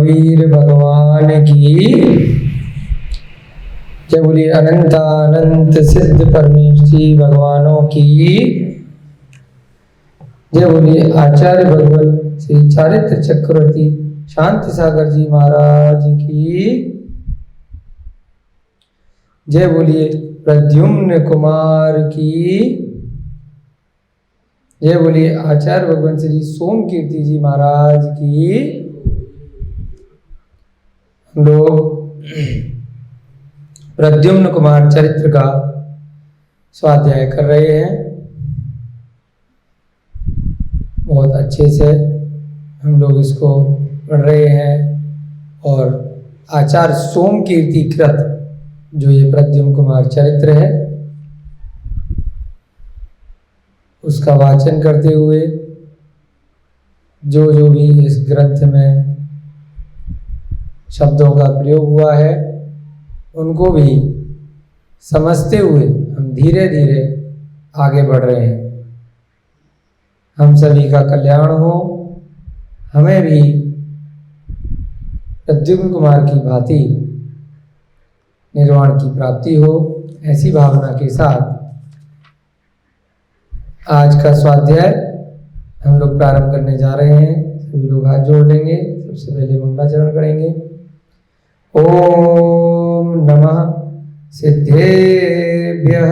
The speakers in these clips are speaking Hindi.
महावीर भगवान की जय। बोलिए अनंतानंत सिद्ध परमेश्वरी भगवानों की जय। बोलिए आचार्य भगवत श्री चारित्र चक्रवर्ती शांति सागर जी महाराज की जय। बोलिए प्रद्युम्न कुमार की जय। बोलिए आचार्य भगवान श्री सोम कीर्ति जी महाराज की। हम लोग प्रद्युम्न कुमार चरित्र का स्वाध्याय कर रहे हैं। बहुत अच्छे से हम लोग इसको पढ़ रहे हैं और आचार्य सोम कीर्ति कृत जो ये प्रद्युम्न कुमार चरित्र है उसका वाचन करते हुए जो जो भी इस ग्रंथ में शब्दों का प्रयोग हुआ है उनको भी समझते हुए हम धीरे धीरे आगे बढ़ रहे हैं। हम सभी का कल्याण हो, हमें भी प्रद्युम्न कुमार की भांति निर्वाण की प्राप्ति हो, ऐसी भावना के साथ आज का स्वाध्याय हम लोग प्रारंभ करने जा रहे हैं। सभी लोग हाथ जोड़ लेंगे। सबसे पहले मंगलाचरण करेंगे। ओम नमः सिद्धेभ्यः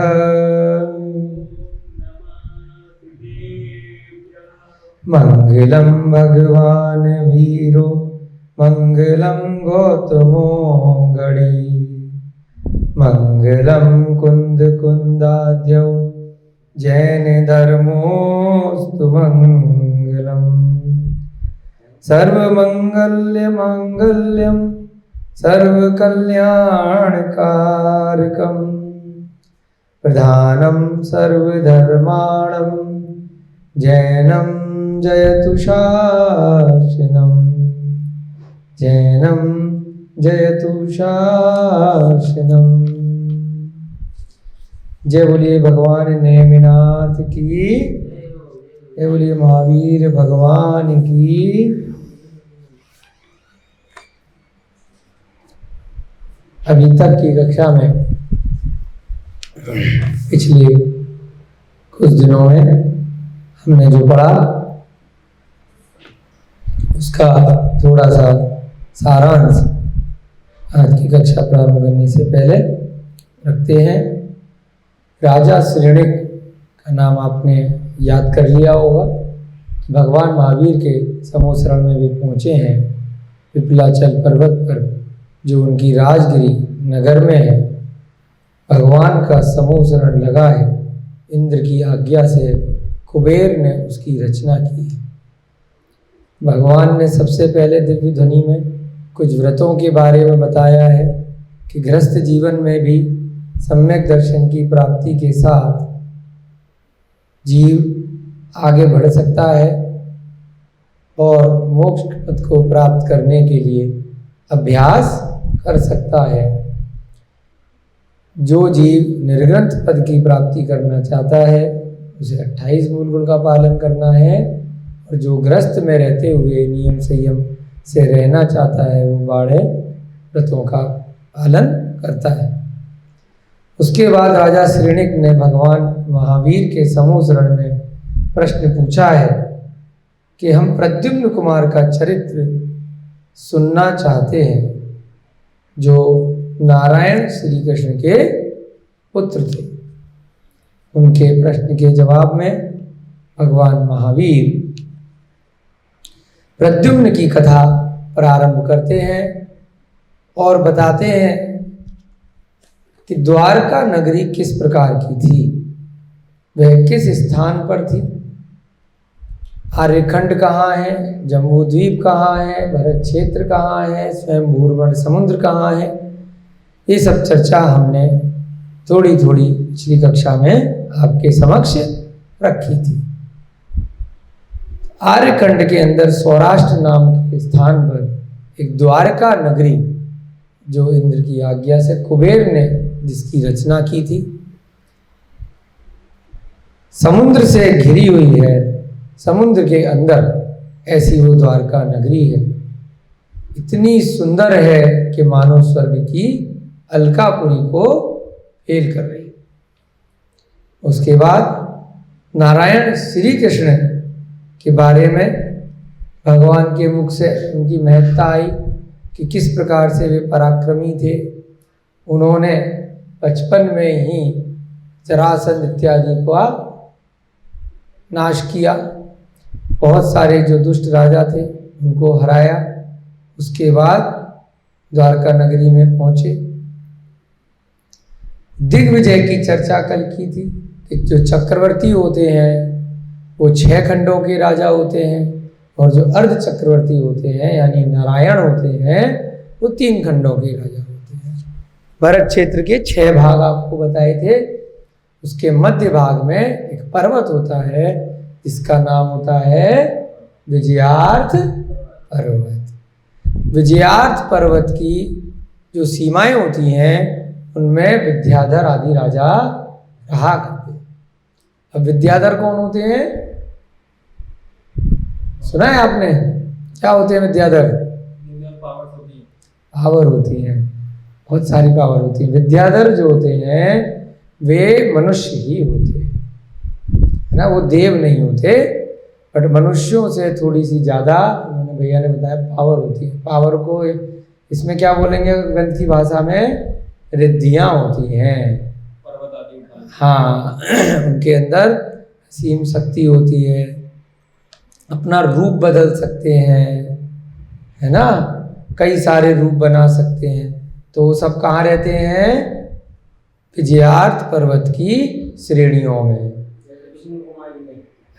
मंगलम भगवान वीरो मंगलम गौतमो गणी मंगलम कुंद कुंदाद्यौ जैन धर्मोस्तु मंगलम सर्वमंगल्य मांगल्यम सर्वकल्याणकारकम प्रधानम सर्वधर्माणं जैनम जयतु शासनम जैनम जयतु शासनम। जय बोलिए भगवान नेमिनाथ की जय। बोलिए महावीर भगवान की। अभी तक की कक्षा में पिछले कुछ दिनों में हमने जो पढ़ा उसका थोड़ा सा सारांश आज की कक्षा प्रारंभ करने से पहले रखते हैं। राजा श्रेणिक का नाम आपने याद कर लिया होगा कि भगवान महावीर के समूह शरण में वे पहुँचे हैं विप्लाचल पर्वत पर जो उनकी राजगिरी नगर में है। भगवान का समूह शरण लगा है। इंद्र की आज्ञा से कुबेर ने उसकी रचना की। भगवान ने सबसे पहले दिव्य ध्वनि में कुछ व्रतों के बारे में बताया है कि गृहस्थ जीवन में भी सम्यक दर्शन की प्राप्ति के साथ जीव आगे बढ़ सकता है और मोक्ष पद को प्राप्त करने के लिए अभ्यास कर सकता है। जो जीव निर्ग्रंथ पद की प्राप्ति करना चाहता है उसे 28 मूल गुण का पालन करना है और जो गृहस्थ में रहते हुए नियम संयम से रहना चाहता है वो 12 व्रतों का पालन करता है। उसके बाद राजा श्रेणिक ने भगवान महावीर के समूह शरण में प्रश्न पूछा है कि हम प्रद्युम्न कुमार का चरित्र सुनना चाहते हैं जो नारायण श्री कृष्ण के पुत्र थे। उनके प्रश्न के जवाब में भगवान महावीर प्रद्युम्न की कथा प्रारंभ करते हैं और बताते हैं कि द्वारका नगरी किस प्रकार की थी, वह किस स्थान पर थी, आर्यखंड कहाँ है, जम्बूद्वीप कहाँ है, भरत क्षेत्र कहाँ है, स्वयं भूर्वण समुद्र कहाँ है। ये सब चर्चा हमने थोड़ी थोड़ी पिछली कक्षा में आपके समक्ष रखी थी। आर्यखंड के अंदर सौराष्ट्र नाम के स्थान पर एक द्वारका नगरी जो इंद्र की आज्ञा से कुबेर ने जिसकी रचना की थी, समुद्र से घिरी हुई है। समुद्र के अंदर ऐसी वो द्वारका नगरी है। इतनी सुंदर है कि मानो स्वर्ग की अलकापुरी को फेल कर रही। उसके बाद नारायण श्री कृष्ण के बारे में भगवान के मुख से उनकी महत्ता आई कि किस प्रकार से वे पराक्रमी थे। उन्होंने बचपन में ही जरासंध इत्यादि का नाश किया, बहुत सारे जो दुष्ट राजा थे उनको हराया। उसके बाद द्वारका नगरी में पहुंचे। दिग्विजय की चर्चा कल की थी कि जो चक्रवर्ती होते हैं वो 6 खंडों के राजा होते हैं और जो अर्ध चक्रवर्ती होते हैं यानी नारायण होते हैं वो 3 खंडों के राजा होते हैं। भरत क्षेत्र के 6 भाग आपको बताए थे। उसके मध्य भाग में एक पर्वत होता है जिसका नाम होता है विजयार्थ पर्वत। विजयार्थ पर्वत की जो सीमाएं होती हैं उनमें विद्याधर आदि राजा रहा करते। अब विद्याधर कौन होते हैं? सुना है आपने? क्या होते हैं विद्याधर? पावर होती है, बहुत सारी पावर होती है। विद्याधर जो होते हैं वे मनुष्य ही होते हैं, है ना, वो देव नहीं होते, बट मनुष्यों से थोड़ी सी ज़्यादा, उन्होंने भैया ने बताया, पावर होती है। पावर को इसमें क्या बोलेंगे ग्रंथ की भाषा में? रिद्धियाँ होती हैं। हाँ उनके अंदर असीम शक्ति होती है, अपना रूप बदल सकते हैं, है ना, कई सारे रूप बना सकते हैं। तो वो सब कहाँ रहते हैं? विजयार्थ पर्वत की श्रेणियों में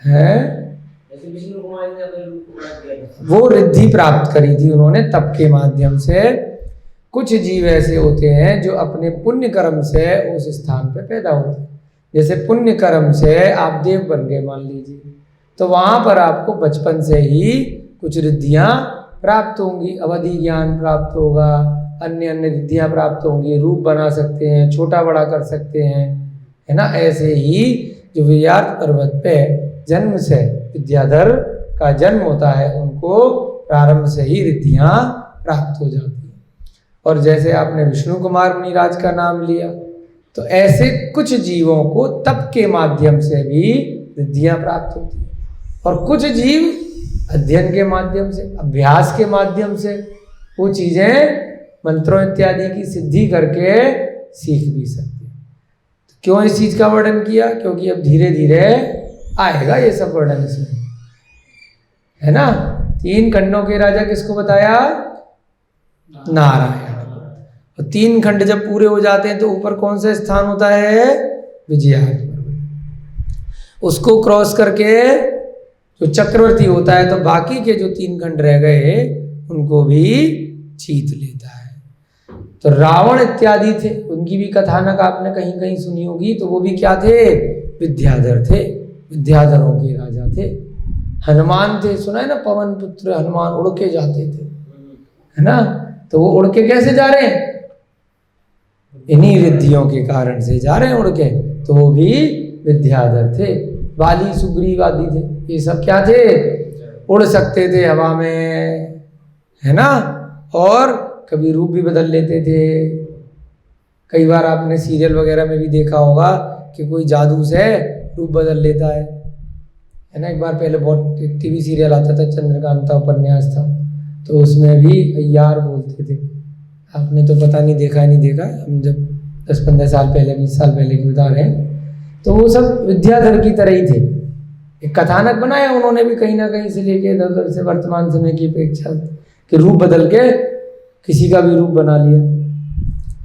है। वो रिद्धि प्राप्त करी थी उन्होंने तप के माध्यम से। कुछ जीव ऐसे होते हैं जो अपने पुण्य कर्म से उस स्थान पे पैदा होते हैं। जैसे पुण्य कर्म से आप देव बन गए मान लीजिए, तो वहां पर आपको बचपन से ही कुछ रिद्धियां प्राप्त होंगी, अवधि ज्ञान प्राप्त होगा, अन्य अन्य रिद्धियां प्राप्त होंगी, रूप बना सकते हैं, छोटा बड़ा कर सकते हैं, है ना। ऐसे ही जो विजयार्थ पर्वत पे जन्म से विद्याधर का जन्म होता है उनको प्रारंभ से ही रिद्धियां प्राप्त हो जाती हैं। और जैसे आपने विष्णु कुमार मुनिराज का नाम लिया, तो ऐसे कुछ जीवों को तप के माध्यम से भी रिद्धियां प्राप्त होती हैं, और कुछ जीव अध्ययन के माध्यम से, अभ्यास के माध्यम से वो चीजें मंत्रों इत्यादि की सिद्धि करके सीख भी सकते हैं। तो क्यों इस चीज का वर्णन किया? क्योंकि अब धीरे धीरे आएगा ये सब वर्णन इसमें, है ना। 3 खंडों के राजा किसको बताया? नारायण। और 3 खंड जब पूरे हो जाते हैं तो ऊपर कौन सा स्थान होता है? विजयार्थ पर्वत। उसको क्रॉस करके जो चक्रवर्ती होता है तो बाकी के जो 3 खंड रह गए उनको भी जीत लेता है। तो रावण इत्यादि थे, उनकी भी कथानक आपने कहीं कहीं सुनी होगी। तो वो भी क्या थे? विद्याधर थे, विद्याधरों के राजा थे। हनुमान थे, सुना है ना, पवन पुत्र हनुमान उड़ के जाते थे, है ना। तो वो उड़ के कैसे जा रहे हैं? इन्हीं रिद्धियों के कारण से जा रहे हैं उड़ के। तो वो भी विद्याधर थे। वाली सुग्रीव आदि थे, ये सब क्या थे? उड़ सकते थे हवा में, है ना, और कभी रूप भी बदल लेते थे। कई बार आपने सीरियल वगैरह में भी देखा होगा कि कोई जादू से रूप बदल लेता है ना। एक बार पहले बहुत टीवी सीरियल आता था, चंद्रकांता उपन्यास था, तो उसमें भी अय्यार बोलते थे। आपने तो पता नहीं देखा है नहीं देखा, हम जब 10-15 साल पहले 20 साल पहले की बता रहे हैं। तो वो सब विद्याधर की तरह ही थे। एक कथानक बनाया उन्होंने भी कहीं ना कहीं से लेके इधर उधर से, वर्तमान समय की अपेक्षा कि रूप बदल के किसी का भी रूप बना लिया।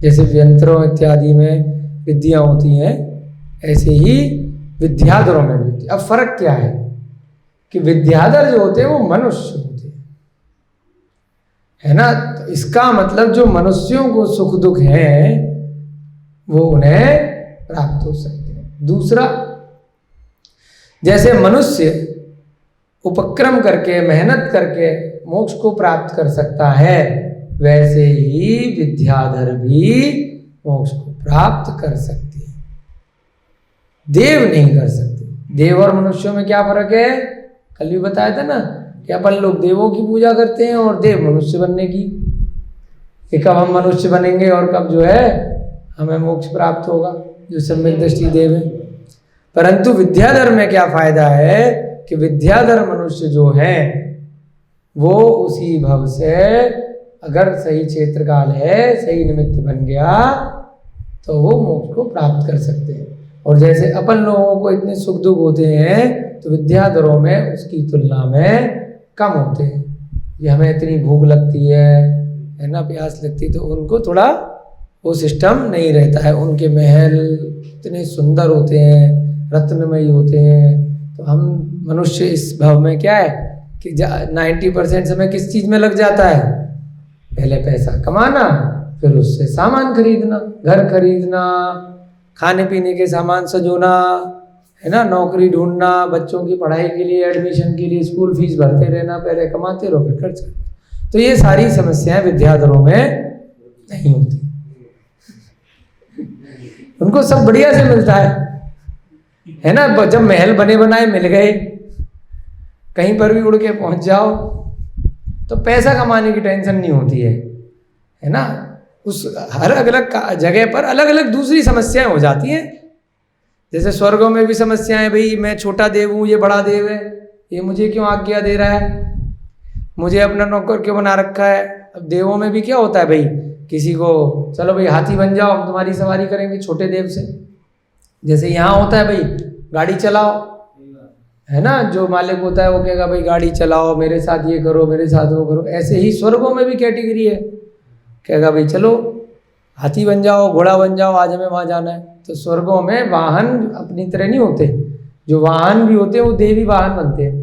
जैसे यंत्रों इत्यादि में विद्याएं होती हैं, ऐसे ही विद्याधरों में भी होती है। अब फर्क क्या है कि विद्याधर जो होते हैं वो मनुष्य होते हैं, है ना। तो इसका मतलब जो मनुष्यों को सुख दुख है वो उन्हें प्राप्त हो सकते हैं। दूसरा, जैसे मनुष्य उपक्रम करके मेहनत करके मोक्ष को प्राप्त कर सकता है, वैसे ही विद्याधर भी मोक्ष को प्राप्त कर सकते हैं। देव नहीं कर सकते। देव और मनुष्यों में क्या फर्क है? कल भी बताया था ना, कि अपन लोग देवों की पूजा करते हैं और देव मनुष्य बनने की, कि कब हम मनुष्य बनेंगे और कब जो है हमें मोक्ष प्राप्त होगा, जो सम्यक दृष्टि देव है। परंतु विद्याधर में क्या फायदा है कि विद्याधर मनुष्य जो है वो उसी भव से अगर सही क्षेत्र काल है, सही निमित्त बन गया तो वो मोक्ष को प्राप्त कर सकते हैं। और जैसे अपन लोगों को इतने सुख दुख होते हैं तो विद्याधरों में उसकी तुलना में कम होते हैं। ये हमें इतनी भूख लगती है ना, प्यास लगती है, तो उनको थोड़ा वो सिस्टम नहीं रहता है। उनके महल इतने सुंदर होते हैं, रत्नमयी होते हैं। तो हम मनुष्य इस भाव में क्या है कि 90% समय किस चीज़ में लग जाता है, पहले पैसा कमाना, फिर उससे सामान खरीदना, घर खरीदना, खाने पीने के सामान सजोना, है ना, नौकरी ढूंढना, बच्चों की पढ़ाई के लिए, एडमिशन के लिए स्कूल फीस भरते रहना, पहले कमाते रहो फिर खर्च करते। तो ये सारी समस्याएं विद्याधरों में नहीं होती, उनको सब बढ़िया से मिलता है ना। जब महल बने बनाए मिल गए, कहीं पर भी उड़ के पहुंच जाओ तो पैसा कमाने की टेंशन नहीं होती है ना। उस हर अलग जगह पर अलग अलग दूसरी समस्याएं हो जाती हैं। जैसे स्वर्गों में भी समस्याएं, भाई मैं छोटा देव हूँ, ये बड़ा देव है, ये मुझे क्यों आज्ञा दे रहा है, मुझे अपना नौकर क्यों बना रखा है। अब देवों में भी क्या होता है, भाई किसी को चलो भाई हाथी बन जाओ, हम तुम्हारी सवारी करेंगे छोटे देव से। जैसे यहाँ होता है भाई गाड़ी चलाओ, है ना, जो मालिक होता है वो कहेगा भाई गाड़ी चलाओ, मेरे साथ ये करो, मेरे साथ वो करो। ऐसे ही स्वर्गों में भी कैटेगरी है, कहेगा भाई चलो हाथी बन जाओ, घोड़ा बन जाओ, आज हमें वहाँ जाना है। तो स्वर्गों में वाहन अपनी तरह नहीं होते, जो वाहन भी होते हैं वो देवी वाहन बनते हैं।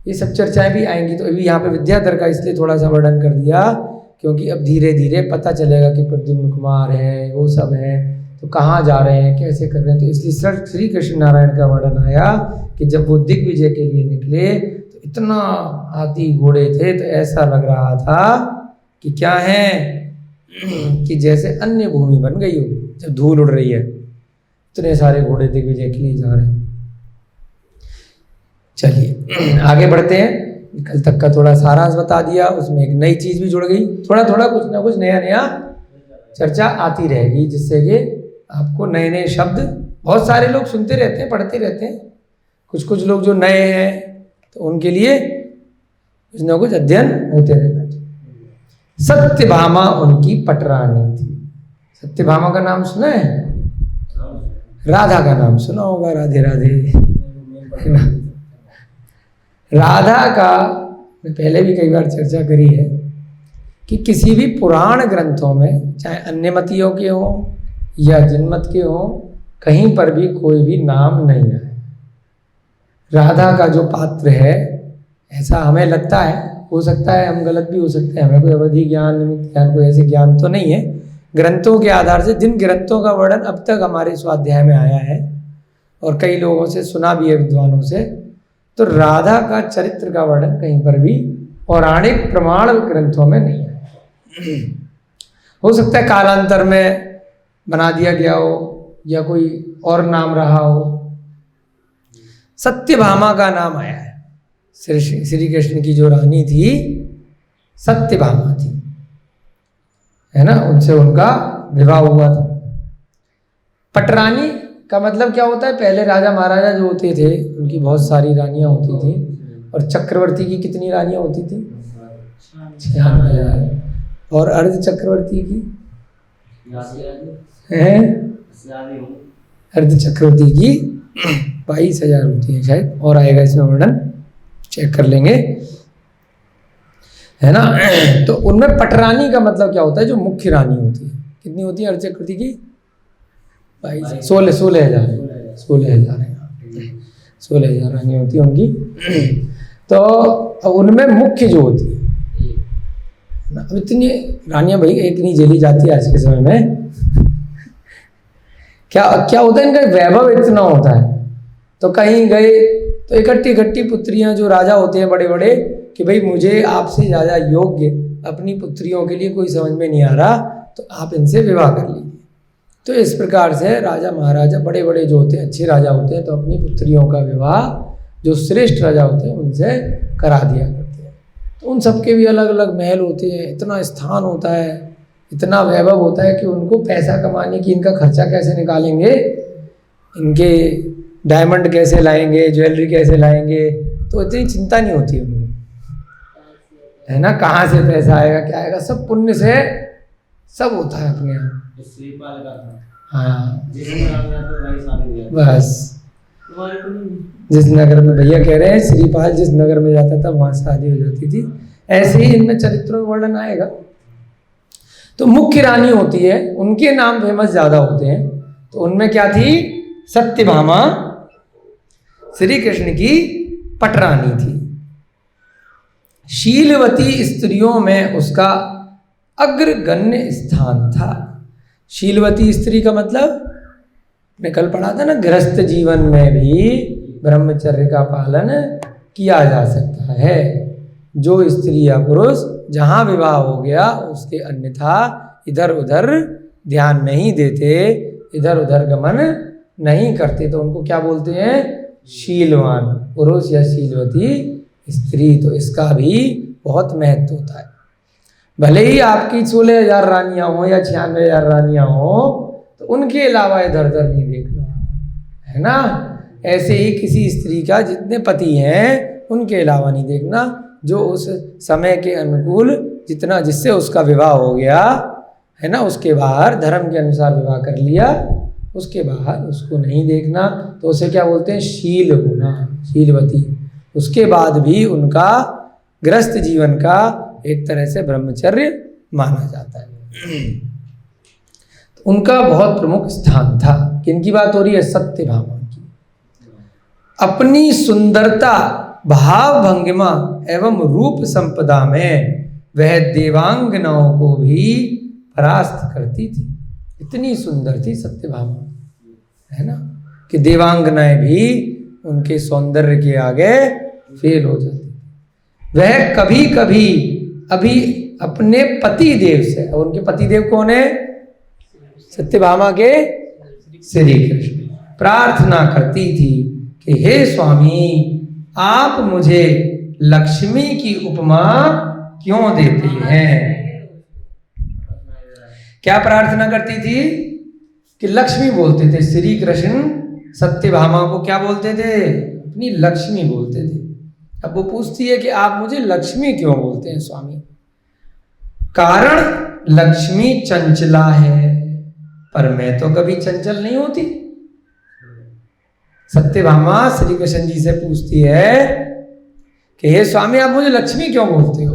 ये सब चर्चाएं भी आएंगी। तो अभी यहाँ पे विद्याधर का इसलिए थोड़ा सा वर्णन कर दिया क्योंकि अब धीरे धीरे पता चलेगा कि प्रद्युम्न कुमार है, वो सब है, तो कहाँ जा रहे हैं, कैसे कर रहे हैं। तो इसलिए श्री कृष्ण नारायण का वर्णन आया कि जब वो दिग्विजय के लिए निकले तो इतना हाथी घोड़े थे, तो ऐसा लग रहा था कि क्या है कि जैसे अन्य भूमि बन गई हो, जब धूल उड़ रही है, इतने सारे घोड़े दिग्विजय के लिए जा रहे हैं। चलिए आगे बढ़ते हैं। कल तक का थोड़ा सारांश बता दिया, उसमें एक नई चीज भी जुड़ गई, थोड़ा थोड़ा कुछ ना कुछ नया नया चर्चा आती रहेगी, जिससे कि आपको नए नए शब्द, बहुत सारे लोग सुनते रहते हैं, पढ़ते रहते हैं, कुछ लोग जो नए हैं तो उनके लिए कुछ ना कुछ अध्ययन होते रहना चाहिए। सत्यभामा उनकी पटरानी थी। सत्यभामा का नाम सुना है? राधा का नाम सुना होगा, राधे राधे। राधा का पहले भी कई बार चर्चा करी है कि किसी भी पुराण ग्रंथों में, चाहे अन्य मतियों के हों या जिनमत के हों, कहीं पर भी कोई भी नाम नहीं है। राधा का जो पात्र है, ऐसा हमें लगता है, हो सकता है हम गलत भी हो सकते हैं, हमें कोई अवधि ज्ञान, निमित्त ज्ञान, कोई ऐसे ज्ञान तो नहीं है। ग्रंथों के आधार से, जिन ग्रंथों का वर्णन अब तक हमारे स्वाध्याय में आया है और कई लोगों से सुना भी है, विद्वानों से, तो राधा का चरित्र का वर्णन कहीं पर भी पौराणिक प्रमाण ग्रंथों में नहीं है। हो सकता है कालांतर में बना दिया गया हो या कोई और नाम रहा हो। सत्यभामा का नाम आया है। श्री कृष्ण की जो रानी थी सत्यभामा थी, है ना, उनसे उनका विवाह हुआ था। पटरानी का मतलब क्या होता है? पहले राजा महाराजा जो होते थे उनकी बहुत सारी रानियां होती थी, और चक्रवर्ती की कितनी रानियां होती थी? 96,000। और अर्ध चक्रवर्ती की है, अर्ध चक्रवर्ती की 22,000 होती है शायद, और आएगा इसमें वर्णन, चेक कर लेंगे, है ना। तो उनमें पटरानी का मतलब क्या होता है? जो मुख्य रानी होती है। कितनी होती है अर्ध चक्रवर्ती की? 16,000 रानी होती है उनकी। तो उनमें मुख्य जो होती है, अब इतनी रानियां भाई एक नहीं झेली जाती है आज के समय में। क्या होता है, इनका वैभव इतना होता है, तो कहीं गए तो इकट्ठी पुत्रियां जो राजा होते हैं बड़े बड़े, कि भाई मुझे आपसे ज़्यादा योग्य अपनी पुत्रियों के लिए कोई समझ में नहीं आ रहा, तो आप इनसे विवाह कर लीजिए। तो इस प्रकार से राजा महाराजा बड़े बड़े जो होते हैं, अच्छे राजा होते हैं, तो अपनी पुत्रियों का विवाह जो श्रेष्ठ राजा होते हैं उनसे करा दिया करते हैं। तो उन सबके भी अलग अलग महल होते हैं, इतना स्थान होता है, इतना वैभव होता है कि उनको पैसा कमाने की, इनका खर्चा कैसे निकालेंगे, इनके डायमंड कैसे लाएंगे, ज्वेलरी कैसे लाएंगे, तो इतनी चिंता नहीं होती उनको, है ना। कहाँ से पैसा आएगा, क्या आएगा, सब पुण्य से सब होता है अपने यहाँ। हाँ बस, जिस नगर में भैया कह रहे हैं श्रीपाल जिस नगर में जाता था वहां शादी हो जाती थी, ऐसे ही इनमें चरित्रों में वर्णन आएगा। तो मुख्य रानी होती है, उनके नाम फेमस ज्यादा होते हैं। तो उनमें क्या थी, सत्यभामा श्री कृष्ण की पटरानी थी। शीलवती स्त्रियों में उसका अग्रगण्य स्थान था। शीलवती स्त्री का मतलब ने कल पढ़ा था ना, गृहस्थ जीवन में भी ब्रह्मचर्य का पालन किया जा सकता है। जो स्त्री या पुरुष जहाँ विवाह हो गया उसके अन्यथा इधर उधर ध्यान नहीं देते, इधर उधर गमन नहीं करते, तो उनको क्या बोलते हैं, शीलवान पुरुष या शीलवती स्त्री। तो इसका भी बहुत महत्व होता है। भले ही आपकी 16,000 रानियां हो या 96,000 रानियां हो, तो उनके अलावा इधर उधर नहीं देखना, है ना। ऐसे ही किसी स्त्री का जितने पति हैं उनके अलावा नहीं देखना, जो उस समय के अनुकूल जितना जिससे उसका विवाह हो गया है ना, उसके बाहर धर्म के अनुसार विवाह कर लिया, उसके बाहर उसको नहीं देखना। तो उसे क्या बोलते हैं, शील होना, शीलवती। उसके बाद भी उनका गृहस्थ जीवन का एक तरह से ब्रह्मचर्य माना जाता है। तो उनका बहुत प्रमुख स्थान था। किनकी बात हो रही है, सत्यभामा की। अपनी सुंदरता, भाव भंगिमा एवं रूप संपदा में वह देवांगनाओं को भी परास्त करती थी। इतनी सुंदर थी सत्यभामा, है ना, कि देवांगनाएं भी उनके सौंदर्य के आगे फेल हो जाती। वह कभी कभी अभी अपने पति देव से, और उनके पति देव कौन है, सत्यभामा के श्री कृष्ण, प्रार्थना करती थी कि हे स्वामी, आप मुझे लक्ष्मी की उपमा क्यों देते हैं। क्या प्रार्थना करती थी कि लक्ष्मी बोलते थे श्री कृष्ण, सत्यभामा को क्या बोलते थे, अपनी लक्ष्मी बोलते थे। अब वो पूछती है कि आप मुझे लक्ष्मी क्यों बोलते हैं स्वामी। कारण लक्ष्मी चंचला है, पर मैं तो कभी चंचल नहीं होती। सत्यभामा श्री कृष्ण जी से पूछती है कि हे स्वामी, आप मुझे लक्ष्मी क्यों बोलते हो।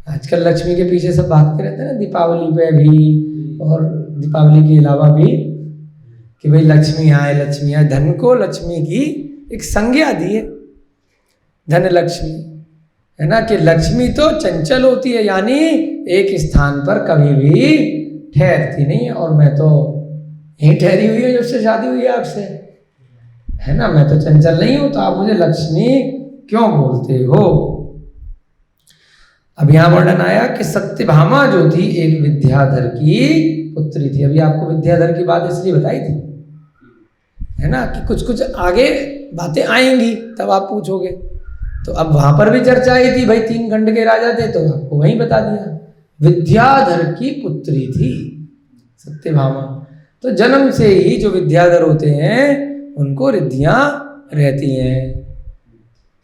आजकल लक्ष्मी के पीछे सब भागते रहते हैं ना, दीपावली पे भी और दीपावली के अलावा भी, कि भाई लक्ष्मी आए, लक्ष्मी आए। धन को लक्ष्मी की एक संज्ञा दी है, धन लक्ष्मी, है ना, कि लक्ष्मी तो चंचल होती है, यानी एक स्थान पर कभी भी ठहरती नहीं है। और मैं तो यहीं ठहरी हुई हूँ जब से शादी हुई है आपसे, है ना, मैं तो चंचल नहीं हूं, तो आप मुझे लक्ष्मी क्यों बोलते हो। अब यहां वर्णन आया कि सत्यभामा जो थी एक विद्याधर की पुत्री थी। अभी आपको विद्याधर की बात इसलिए बताई थी, है ना, कि कुछ कुछ आगे बातें आएंगी तब आप पूछोगे। तो अब वहां पर भी चर्चा आई थी, भाई 3 खंड के राजा थे, तो आपको वहीं बता दिया, विद्याधर की पुत्री थी सत्यभामा। तो जन्म से ही जो विद्याधर होते हैं उनको रिद्धियां रहती हैं।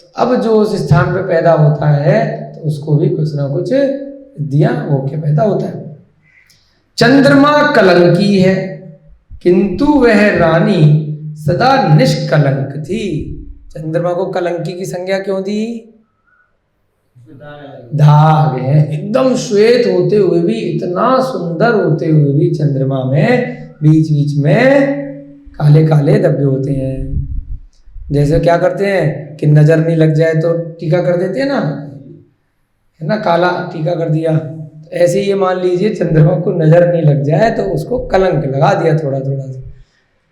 तो अब जो उस स्थान पे पैदा होता है तो उसको भी कुछ ना कुछ रिद्धियां होके पैदा होता है। चंद्रमा कलंकी है, किंतु वह रानी सदा निष्कलंक थी। चंद्रमा को कलंकी की संज्ञा क्यों दी, दाग है, एकदम श्वेत होते हुए भी, इतना सुंदर होते हुए भी चंद्रमा में बीच बीच में काले काले धब्बे होते हैं। जैसे क्या करते हैं कि नजर नहीं लग जाए तो टीका कर देते हैं ना, है ना, काला टीका कर दिया। तो ऐसे ये मान लीजिए चंद्रमा को नजर नहीं लग जाए तो उसको कलंक लगा दिया थोड़ा थोड़ा सा।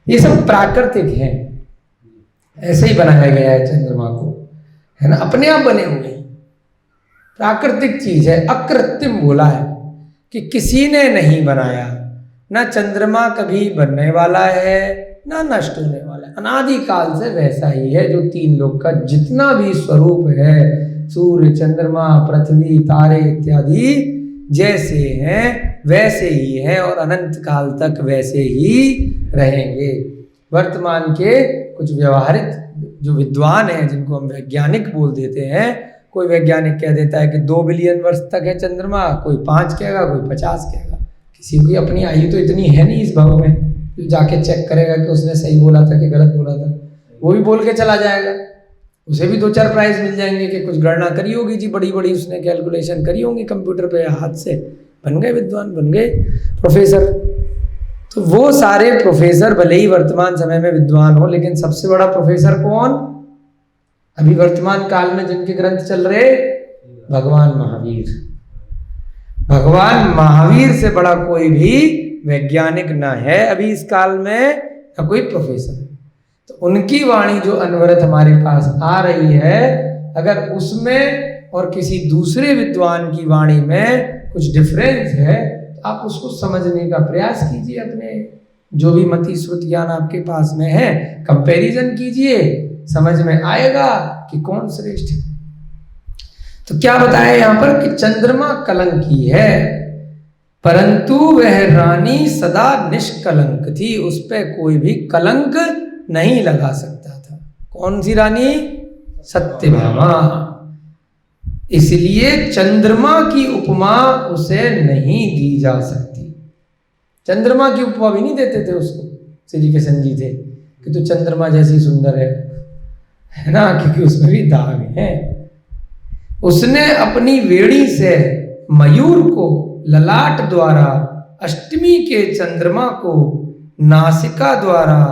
ये सब प्राकृतिक है, ऐसे ही बनाया गया है चंद्रमा को, है ना, अपने आप बने हुए प्राकृतिक चीज है। अकृत्रिम बोला है कि किसी ने नहीं बनाया, ना चंद्रमा कभी बनने वाला है ना नष्ट होने वाला है, अनादि काल से वैसा ही है। जो तीन लोक का जितना भी स्वरूप है, सूर्य, चंद्रमा, पृथ्वी, तारे इत्यादि जैसे हैं वैसे ही है और अनंत काल तक वैसे ही रहेंगे। वर्तमान के कुछ व्यवहारिक जो विद्वान हैं, जिनको हम वैज्ञानिक बोल देते हैं, कोई वैज्ञानिक कह देता है कि 2 बिलियन वर्ष तक है चंद्रमा, कोई 5 कहेगा, कोई 50 कहेगा। किसी की अपनी आयु तो इतनी है नहीं इस भव में, जो जाके चेक करेगा कि उसने सही बोला था कि गलत बोला था। वो भी बोल के चला जाएगा, उसे भी 2-4 प्राइज मिल जाएंगे कि कुछ गणना करी होगी जी, बड़ी बड़ी उसने कैलकुलेशन करी होंगी कंप्यूटर पे, हाथ से बन गए विद्वान, बन गए प्रोफेसर। तो वो सारे प्रोफेसर भले ही वर्तमान समय में विद्वान हो, लेकिन सबसे बड़ा प्रोफेसर कौन अभी वर्तमान काल में जिनके ग्रंथ चल रहे? भगवान महावीर। भगवान महावीर से बड़ा कोई भी वैज्ञानिक ना है अभी इस काल में, ना कोई प्रोफेसर। तो उनकी वाणी जो अनवरत हमारे पास आ रही है, अगर उसमें और किसी दूसरे विद्वान की वाणी में कुछ डिफरेंस है तो आप उसको समझने का प्रयास कीजिए। अपने जो भी मति श्रुत ज्ञान आपके पास में है, कंपैरिजन कीजिए, समझ में आएगा कि कौन श्रेष्ठ है। तो क्या बताया यहाँ पर कि चंद्रमा कलंकी है, परंतु वह रानी सदा निष्कलंक थी, उस पर कोई भी कलंक नहीं लगा सकता था। कौन सी रानी? सत्यभामा। इसलिए चंद्रमा की उपमा उसे नहीं दी जा सकती। चंद्रमा की उपमा भी नहीं देते थे उसको, श्री कृष्ण जी थे कि तू चंद्रमा जैसी सुंदर है ना, क्योंकि उसमें भी दाग है। उसने अपनी वेणी से मयूर को ललाट द्वारा, अष्टमी के चंद्रमा को नासिका द्वारा,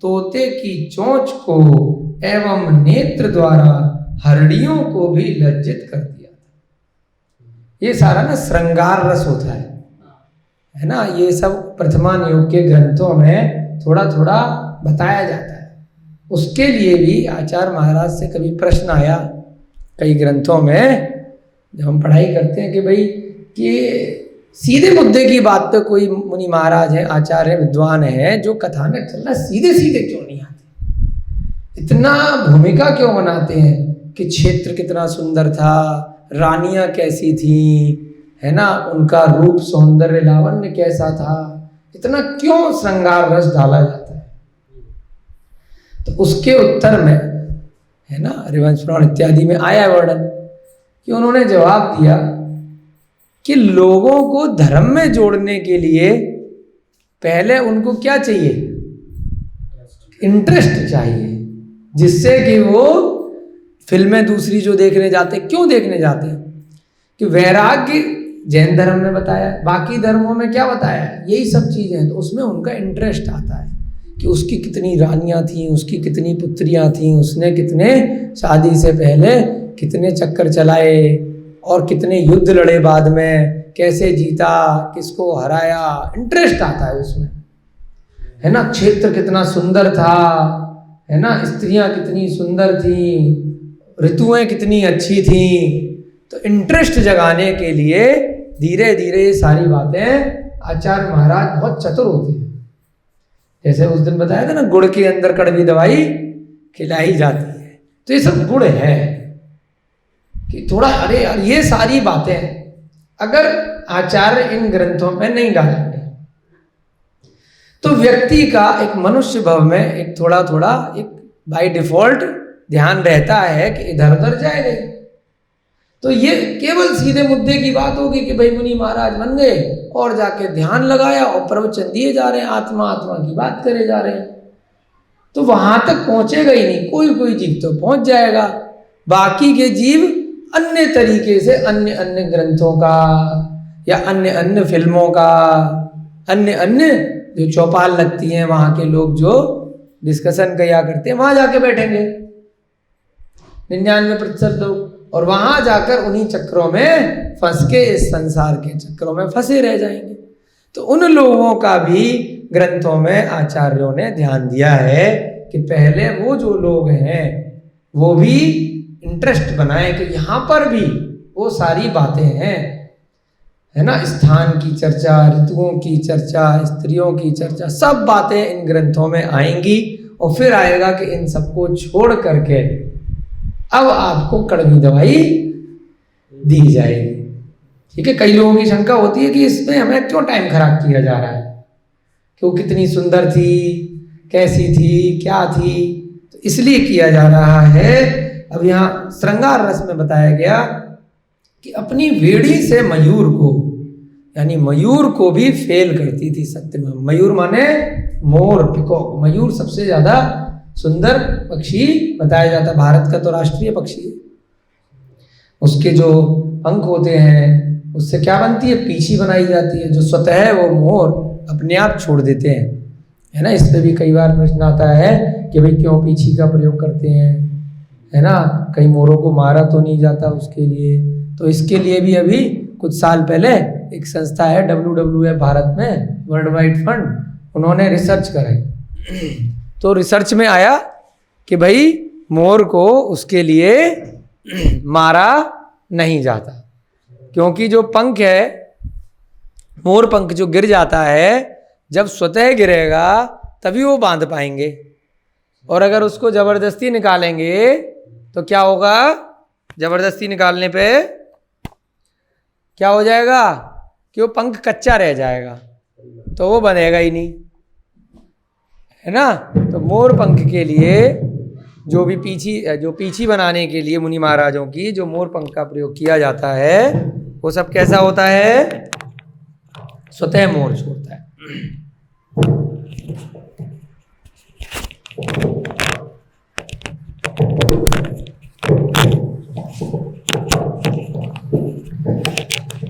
तोते की चोंच को एवं नेत्र द्वारा हरड़ियों को भी लज्जित कर दिया था। ये सारा ना श्रृंगार रस होता है ना। ये सब प्रथमान योग के ग्रंथों में थोड़ा थोड़ा बताया जाता है। उसके लिए भी आचार्य महाराज से कभी प्रश्न आया कई ग्रंथों में, जब हम पढ़ाई करते हैं कि भाई कि सीधे मुद्दे की बात पे कोई मुनि महाराज है, आचार्य विद्वान है, जो कथानक चल रहा है सीधे सीधे क्यों नहीं आते, इतना भूमिका क्यों बनाते हैं कि क्षेत्र कितना सुंदर था, रानियां कैसी थी, है ना, उनका रूप सौंदर्य लावण्य कैसा था, इतना क्यों श्रृंगार रस डाला जाता है। तो उसके उत्तर में, है ना, हरिवंश पुराण इत्यादि में आया वर्णन कि उन्होंने जवाब दिया कि लोगों को धर्म में जोड़ने के लिए पहले उनको क्या चाहिए? इंटरेस्ट चाहिए, जिससे कि वो फिल्में दूसरी जो देखने जाते हैं, क्यों देखने जाते हैं? कि वैराग्य जैन धर्म में बताया, बाकी धर्मों में क्या बताया, यही सब चीजें। तो उसमें उनका इंटरेस्ट आता है कि उसकी कितनी रानियां थीं, उसकी कितनी पुत्रियां थीं, उसने कितने शादी से पहले कितने चक्कर चलाए और कितने युद्ध लड़े, बाद में कैसे जीता, किसको हराया, इंटरेस्ट आता है उसमें, है ना। क्षेत्र कितना सुंदर था, है ना, स्त्रियां कितनी सुंदर थी, ऋतुएं कितनी अच्छी थी। तो इंटरेस्ट जगाने के लिए धीरे धीरे ये सारी बातें आचार्य महाराज बहुत चतुर होते हैं। जैसे उस दिन बताया था ना, गुड़ के अंदर कड़वी दवाई खिलाई जाती है, तो ये सब गुड़ है कि थोड़ा, अरे यार ये सारी बातें अगर आचार्य इन ग्रंथों में नहीं डालेंगे तो व्यक्ति का एक मनुष्य भव में एक थोड़ा थोड़ा एक बाय डिफॉल्ट ध्यान रहता है कि इधर उधर जाएगा। तो ये केवल सीधे मुद्दे की बात होगी कि भाई मुनि महाराज बन गए और जाके ध्यान लगाया और प्रवचन दिए जा रहे हैं, आत्मा आत्मा की बात करे जा रहे हैं, तो वहां तक पहुंचेगा ही नहीं। कोई कोई जीव तो पहुंच जाएगा, बाकी के जीव अन्य तरीके से अन्य अन्य ग्रंथों का या अन्य अन्य फिल्मों का, अन्य अन्य जो चौपाल लगती हैं वहां के लोग जो डिस्कशन किया करते हैं, वहां जाके बैठेंगे 99% लोग, और वहां जाकर उन्हीं चक्रों में फंस के इस संसार के चक्रों में फंसे रह जाएंगे। तो उन लोगों का भी ग्रंथों में आचार्यों ने ध्यान दिया है कि पहले वो जो लोग हैं वो भी इंटरेस्ट बनाए कि यहाँ पर भी वो सारी बातें हैं, है ना, स्थान की चर्चा, ऋतुओं की चर्चा, स्त्रियों की चर्चा, सब बातें इन ग्रंथों में आएंगी। और फिर आएगा कि इन सबको छोड़ करके अब आपको कड़वी दवाई दी जाएगी। ठीक है, कई लोगों की शंका होती है कि इसमें हमें क्यों टाइम खराब किया जा रहा है, कि वो कितनी सुंदर थी, कैसी थी, क्या थी। तो इसलिए किया जा रहा है। अब यहाँ श्रृंगार रस में बताया गया कि अपनी वेड़ी से मयूर को, यानी मयूर को भी फेल करती थी सत्यभामा। मयूर माने मोर, पिकॉक। मयूर सबसे ज्यादा सुंदर पक्षी बताया जाता है, भारत का तो राष्ट्रीय पक्षी है। उसके जो पंख होते हैं उससे क्या बनती है, पीछी बनाई जाती है, जो स्वतः वो मोर अपने आप छोड़ देते हैं, है ना। इस पे भी कई बार प्रश्न आता है कि भाई क्यों पीछी का प्रयोग करते हैं, है ना, कहीं मोरों को मारा तो नहीं जाता उसके लिए। तो इसके लिए भी अभी कुछ साल पहले एक संस्था है WWF भारत में, वर्ल्ड वाइड फंड, उन्होंने रिसर्च कराई। तो रिसर्च में आया कि भाई मोर को उसके लिए मारा नहीं जाता, क्योंकि जो पंख है, मोर पंख जो गिर जाता है, जब स्वतः गिरेगा तभी वो बांध पाएंगे। और अगर उसको जबरदस्ती निकालेंगे तो क्या होगा, जबरदस्ती निकालने पे क्या हो जाएगा कि वो पंख कच्चा रह जाएगा, तो वो बनेगा ही नहीं, है ना। तो मोर पंख के लिए जो पीछी बनाने के लिए मुनि महाराजों की जो मोर पंख का प्रयोग किया जाता है, वो सब कैसा होता है, स्वतः मोर छोड़ता है।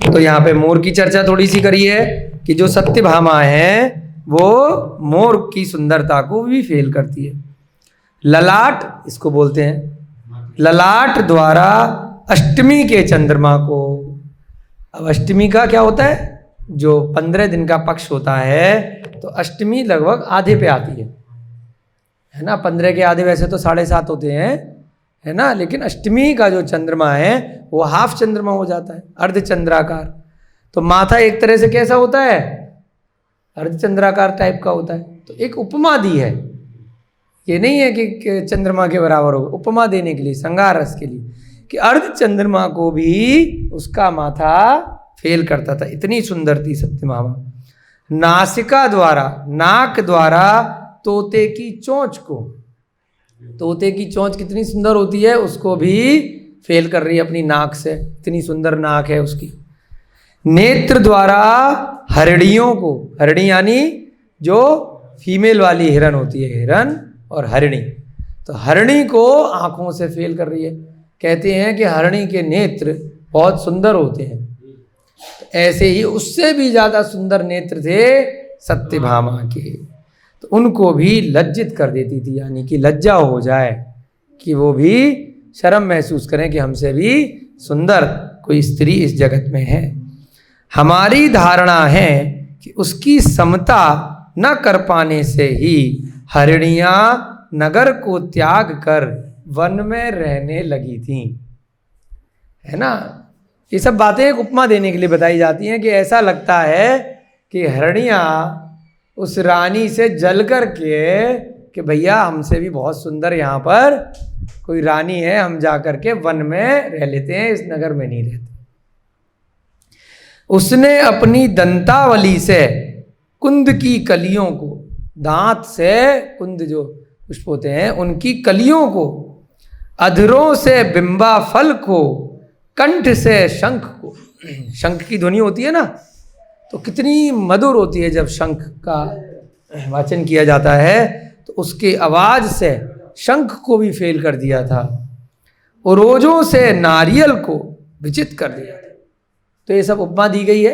तो यहाँ पे मोर की चर्चा थोड़ी सी करी है कि जो सत्यभामा है वो मोर की सुंदरता को भी फेल करती है। ललाट इसको बोलते हैं, ललाट द्वारा अष्टमी के चंद्रमा को, अब अष्टमी का क्या होता है, जो 15 दिन का पक्ष होता है, तो अष्टमी लगभग आधे पे आती है ना। 15 के आधे वैसे तो 7.5 होते हैं, है ना, लेकिन अष्टमी का जो चंद्रमा है वो हाफ चंद्रमा हो जाता है, अर्धचंद्राकार। तो माथा एक तरह से कैसा होता है, अर्धचंद्राकार टाइप का होता है। तो एक उपमा दी है, ये नहीं है कि चंद्रमा के बराबर होगा, उपमा देने के लिए, श्रृंगार रस के लिए, कि अर्धचंद्रमा को भी उसका माथा फेल करता था, इतनी सुंदर थी सत्यभामा। नासिका द्वारा, नाक द्वारा तोते की चोंच को, तोते की चोंच कितनी सुंदर होती है, उसको भी फेल कर रही है अपनी नाक से, इतनी सुंदर नाक है उसकी। नेत्र द्वारा हरिणियों को, हरिणी यानी जो फीमेल वाली हिरन होती है, हिरन और हरिणी, तो हरिणी को आंखों से फेल कर रही है। कहते हैं कि हरिणी के नेत्र बहुत सुंदर होते हैं, तो ऐसे ही उससे भी ज़्यादा सुंदर नेत्र थे सत्यभामा के, तो उनको भी लज्जित कर देती थी, यानी कि लज्जा हो जाए, कि वो भी शर्म महसूस करें कि हमसे भी सुंदर कोई स्त्री इस जगत में है। हमारी धारणा है कि उसकी समता न कर पाने से ही हरिणियाँ नगर को त्याग कर वन में रहने लगी थीं, है ना। ये सब बातें एक उपमा देने के लिए बताई जाती हैं कि ऐसा लगता है कि हरिणियाँ उस रानी से जल कर के कि भैया हमसे भी बहुत सुंदर यहाँ पर कोई रानी है, हम जा कर के वन में रह लेते हैं, इस नगर में नहीं रहते। उसने अपनी दंतावली से कुंद की कलियों को, दांत से कुंद जो पुष्प होते हैं उनकी कलियों को, अधरों से बिंबा फल को, कंठ से शंख को, शंख की ध्वनि होती है ना, तो कितनी मधुर होती है जब शंख का वाचन किया जाता है, तो उसके आवाज से शंख को भी फेल कर दिया था। उरोजों से नारियल को विचित कर दिया था। तो ये सब उपमा दी गई है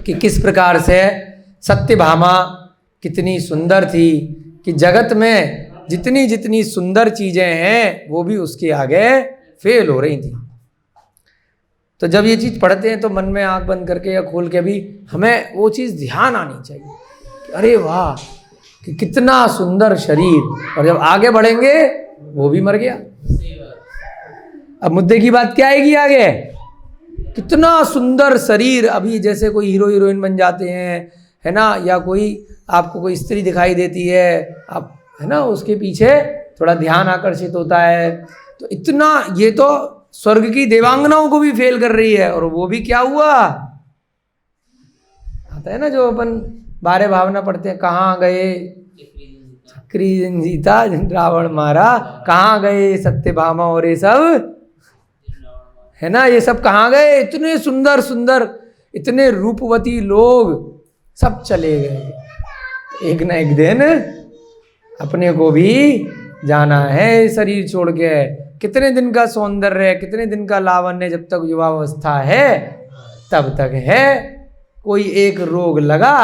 कि किस प्रकार से सत्यभामा कितनी सुंदर थी, कि जगत में जितनी जितनी सुंदर चीजें हैं वो भी उसके आगे फेल हो रही थी। तो जब ये चीज़ पढ़ते हैं तो मन में आंख बंद करके या खोल के भी हमें वो चीज़ ध्यान आनी चाहिए कि अरे वाह कि कितना सुंदर शरीर, और जब आगे बढ़ेंगे वो भी मर गया। अब मुद्दे की बात क्या आएगी आगे कितना सुंदर शरीर। अभी जैसे कोई हीरो हीरोइन बन जाते हैं, है ना, या कोई आपको कोई स्त्री दिखाई देती है, आप है ना, उसके पीछे थोड़ा ध्यान आकर्षित होता है। तो इतना, ये तो स्वर्ग की देवांगनाओं को भी फेल कर रही है। और वो भी क्या हुआ, आता है ना जो अपन बारे भावना पढ़ते हैं, कहाँ गए चक्री जीता जिन रावण मारा, कहाँ गए सत्यभामा और ये सब, है ना, ये सब कहाँ गए। इतने सुंदर सुंदर, इतने रूपवती लोग सब चले गए। एक ना एक दिन अपने को भी जाना है शरीर छोड़ के। कितने दिन का सौंदर्य, कितने दिन का लावण्य, जब तक युवावस्था है तब तक है। कोई एक रोग लगा,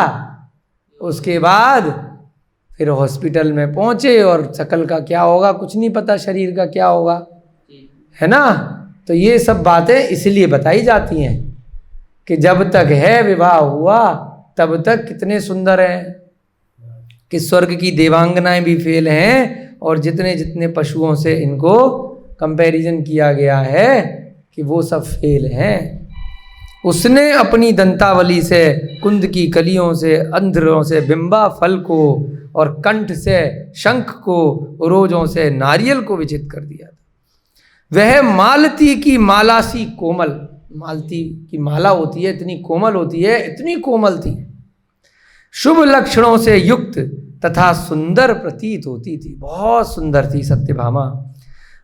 उसके बाद फिर हॉस्पिटल में पहुंचे और शकल का क्या होगा कुछ नहीं पता, शरीर का क्या होगा, है ना। तो ये सब बातें इसलिए बताई जाती हैं कि जब तक है विवाह हुआ तब तक कितने सुंदर हैं, कि स्वर्ग की देवांगनाएं भी फेल हैं, और जितने जितने पशुओं से इनको कंपैरिजन किया गया है कि वो सब फेल हैं। उसने अपनी दंतावली से, कुंद की कलियों से, अंध्रों से बिंबा फल को, और कंठ से शंख को, रोजों से नारियल को विचित कर दिया था। वह मालती की माला सी कोमल, मालती की माला होती है, इतनी कोमल होती है, इतनी कोमल थी, शुभ लक्षणों से युक्त तथा सुंदर प्रतीत होती थी। बहुत सुंदर थी सत्यभामा।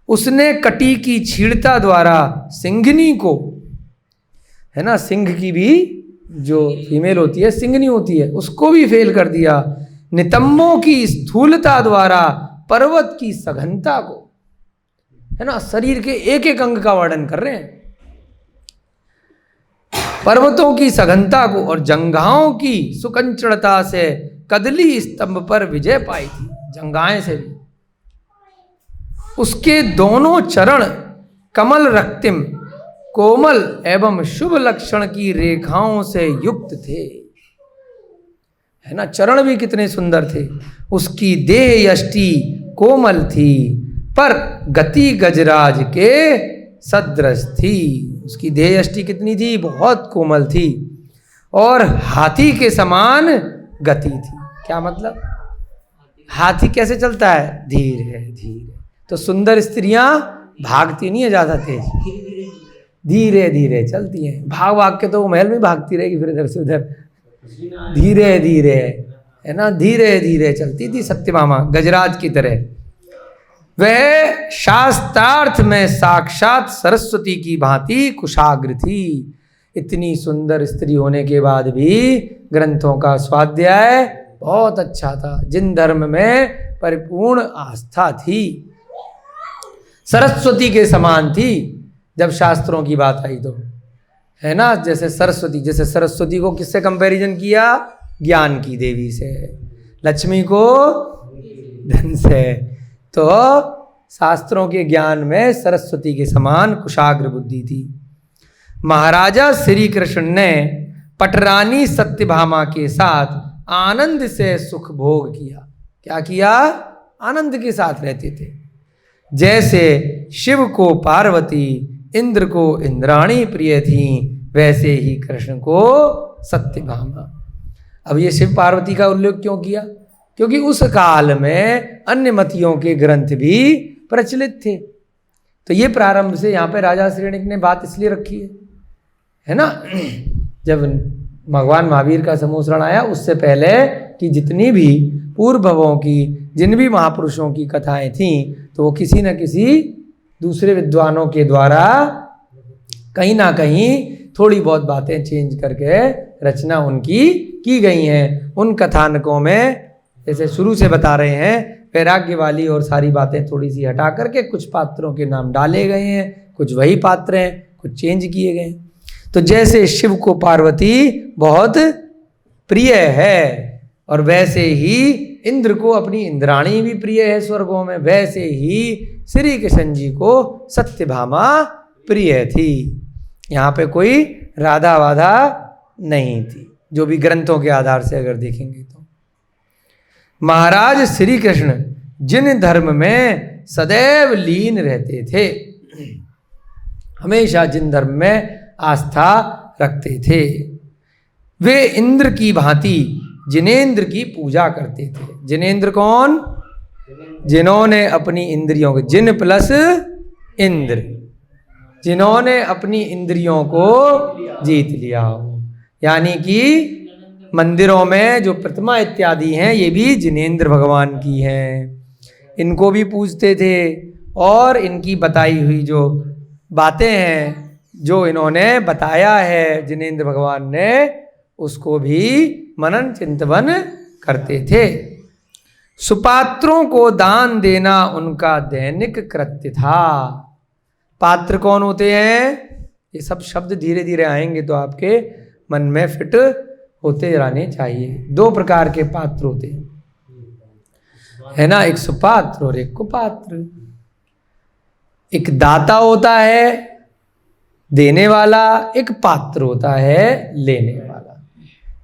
उसने कटी की छीड़ता द्वारा सिंघनी को, है ना, सिंह की भी जो फीमेल होती है सिंघनी होती है, उसको भी फेल कर दिया। नितंबों की स्थूलता द्वारा पर्वत की सघनता को, है ना, शरीर के एक एक अंग का वर्णन कर रहे हैं, पर्वतों की सघनता को, और जंघाओं की सुकंचड़ता से कदली स्तंभ पर विजय पाई थी। जंघाएं से भी उसके दोनों चरण कमल रक्तिम, कोमल एवं शुभ लक्षण की रेखाओं से युक्त थे, है ना, चरण भी कितने सुंदर थे। उसकी देह यष्टि कोमल थी, पर गति गजराज के सदृश थी। उसकी देह यष्टि कितनी थी, बहुत कोमल थी, और हाथी के समान गति थी। क्या मतलब, हाथी कैसे चलता है, धीरे धीरे। तो सुंदर स्त्रियां भागती नहीं है ज़्यादा तेज, धीरे धीरे चलती हैं। भाग भाग के तो वो महल में भागती रहेगी फिर इधर से उधर, धीरे धीरे, है ना, धीरे धीरे चलती थी सत्यभामा गजराज की तरह। वह शास्त्रार्थ में साक्षात सरस्वती की भांति कुशाग्र थी। इतनी सुंदर स्त्री होने के बाद भी ग्रंथों का स्वाध्याय बहुत अच्छा था, जिन धर्म में परिपूर्ण आस्था थी, सरस्वती के समान थी। जब शास्त्रों की बात आई तो, है ना, जैसे सरस्वती, जैसे सरस्वती को किससे कंपैरिजन किया, ज्ञान की देवी से, लक्ष्मी को धन से। तो शास्त्रों के ज्ञान में सरस्वती के समान कुशाग्र बुद्धि थी। महाराजा श्री कृष्ण ने पटरानी सत्यभामा के साथ आनंद से सुख भोग किया। क्या किया, आनंद के साथ रहते थे। जैसे शिव को पार्वती, इंद्र को इंद्राणी प्रिय थी, वैसे ही कृष्ण को सत्यभामा। अब ये शिव पार्वती का उल्लेख क्यों किया, क्योंकि उस काल में अन्य मतियों के ग्रंथ भी प्रचलित थे। तो ये प्रारंभ से यहाँ पे राजा श्रेणिक ने बात इसलिए रखी है ना, जब भगवान महावीर का समूसरण आया उससे पहले कि जितनी भी पूर्व भवों की, जिन भी महापुरुषों की कथाएं थीं, तो वो किसी न किसी दूसरे विद्वानों के द्वारा कहीं ना कहीं थोड़ी बहुत बातें चेंज करके रचना उनकी की गई हैं। उन कथानकों में जैसे शुरू से बता रहे हैं, वैराग्य वाली और सारी बातें थोड़ी सी हटा करके कुछ पात्रों के नाम डाले गए हैं, कुछ वही पात्र हैं, कुछ चेंज किए गए। तो जैसे शिव को पार्वती बहुत प्रिय है और वैसे ही इंद्र को अपनी इंद्राणी भी प्रिय है स्वर्गों में, वैसे ही श्री कृष्ण जी को सत्यभामा प्रिय थी। यहाँ पे कोई राधा वाधा नहीं थी, जो भी ग्रंथों के आधार से अगर देखेंगे तो। महाराज श्री कृष्ण जिन धर्म में सदैव लीन रहते थे, हमेशा जिन धर्म में आस्था रखते थे। वे इंद्र की भांति जिनेंद्र की पूजा करते थे। जिनेंद्र कौन? जिन्होंने अपनी इंद्रियों को, जिन प्लस इंद्र, जिन्होंने अपनी इंद्रियों को जीत लिया हो। यानी कि मंदिरों में जो प्रतिमा इत्यादि हैं ये भी जिनेंद्र भगवान की हैं, इनको भी पूजते थे। और इनकी बताई हुई जो बातें हैं, जो इन्होंने बताया है जिनेंद्र भगवान ने, उसको भी मनन चिंतन करते थे। सुपात्रों को दान देना उनका दैनिक कृत्य था। पात्र कौन होते हैं? ये सब शब्द धीरे धीरे आएंगे तो आपके मन में फिट होते रहने चाहिए। 2 प्रकार के पात्र होते हैं, है ना, एक सुपात्र और एक कुपात्र। एक दाता होता है देने वाला, एक पात्र होता है लेने वाला।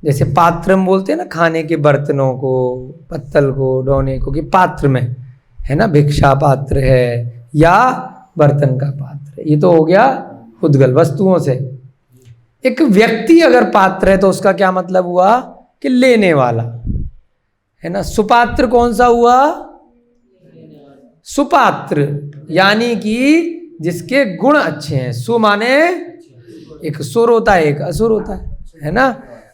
जैसे पात्र हम बोलते हैं ना खाने के बर्तनों को, पत्तल को, डोने को, कि पात्र में, है ना, भिक्षा पात्र है या बर्तन का पात्र है। ये तो हो गया उद्गल वस्तुओं से। एक व्यक्ति अगर पात्र है तो उसका क्या मतलब हुआ? कि लेने वाला, है ना। सुपात्र कौन सा हुआ? सुपात्र यानी कि जिसके गुण अच्छे हैं। सु माने एक सुर होता है, एक असुर होता है ना।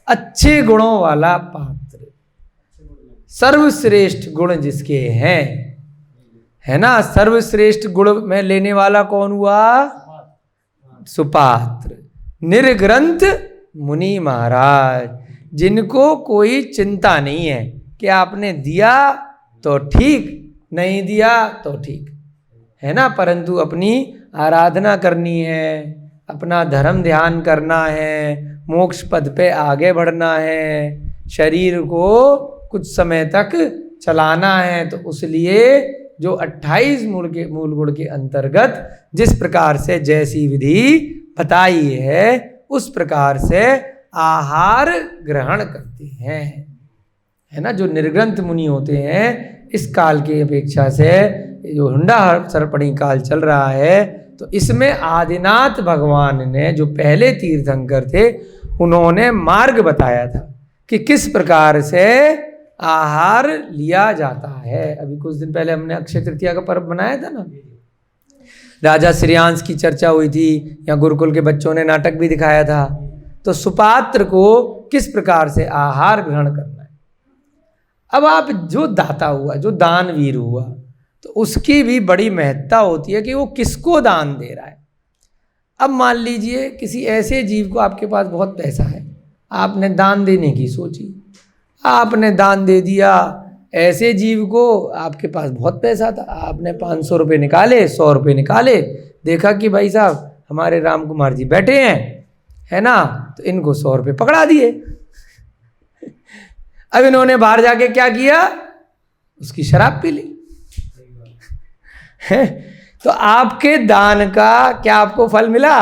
अच्छे गुणों वाला पात्र, सर्वश्रेष्ठ गुण जिसके हैं, है ना। सर्वश्रेष्ठ गुण में लेने वाला कौन हुआ? सुपात्र। निर्ग्रंथ मुनि महाराज, जिनको कोई चिंता नहीं है कि आपने दिया तो ठीक, नहीं दिया तो ठीक, है ना, परंतु अपनी आराधना करनी है, अपना धर्म ध्यान करना है, मोक्ष पद पे आगे बढ़ना है, शरीर को कुछ समय तक चलाना है। तो उसलिए जो 28 मूल गुण के अंतर्गत जिस प्रकार से जैसी विधि बताई है उस प्रकार से आहार ग्रहण करते हैं, है ना। जो निर्ग्रंथ मुनि होते हैं इस काल की अपेक्षा से, जो हुंडा सरपणी काल चल रहा है, तो इसमें आदिनाथ भगवान ने जो पहले तीर्थंकर थे उन्होंने मार्ग बताया था कि किस प्रकार से आहार लिया जाता है। अभी कुछ दिन पहले हमने अक्षय तृतीया का पर्व बनाया था ना, राजा श्रेयांश की चर्चा हुई थी, या गुरुकुल के बच्चों ने नाटक भी दिखाया था। तो सुपात्र को किस प्रकार से आहार ग्रहण करना है। अब आप जो दाता हुआ, जो दानवीर हुआ, तो उसकी भी बड़ी महत्ता होती है कि वो किसको दान दे रहा है। अब मान लीजिए किसी ऐसे जीव को, आपके पास बहुत पैसा है, आपने दान देने की सोची, आपने दान दे दिया ऐसे जीव को। आपके पास बहुत पैसा था, आपने 500 रुपये निकाले, 100 रुपये निकाले, देखा कि भाई साहब हमारे राम कुमार जी बैठे हैं, है ना, तो इनको 100 रुपये पकड़ा दिए। अब इन्होंने बाहर जाके क्या किया? उसकी शराब पी ली, है। तो आपके दान का क्या आपको फल मिला?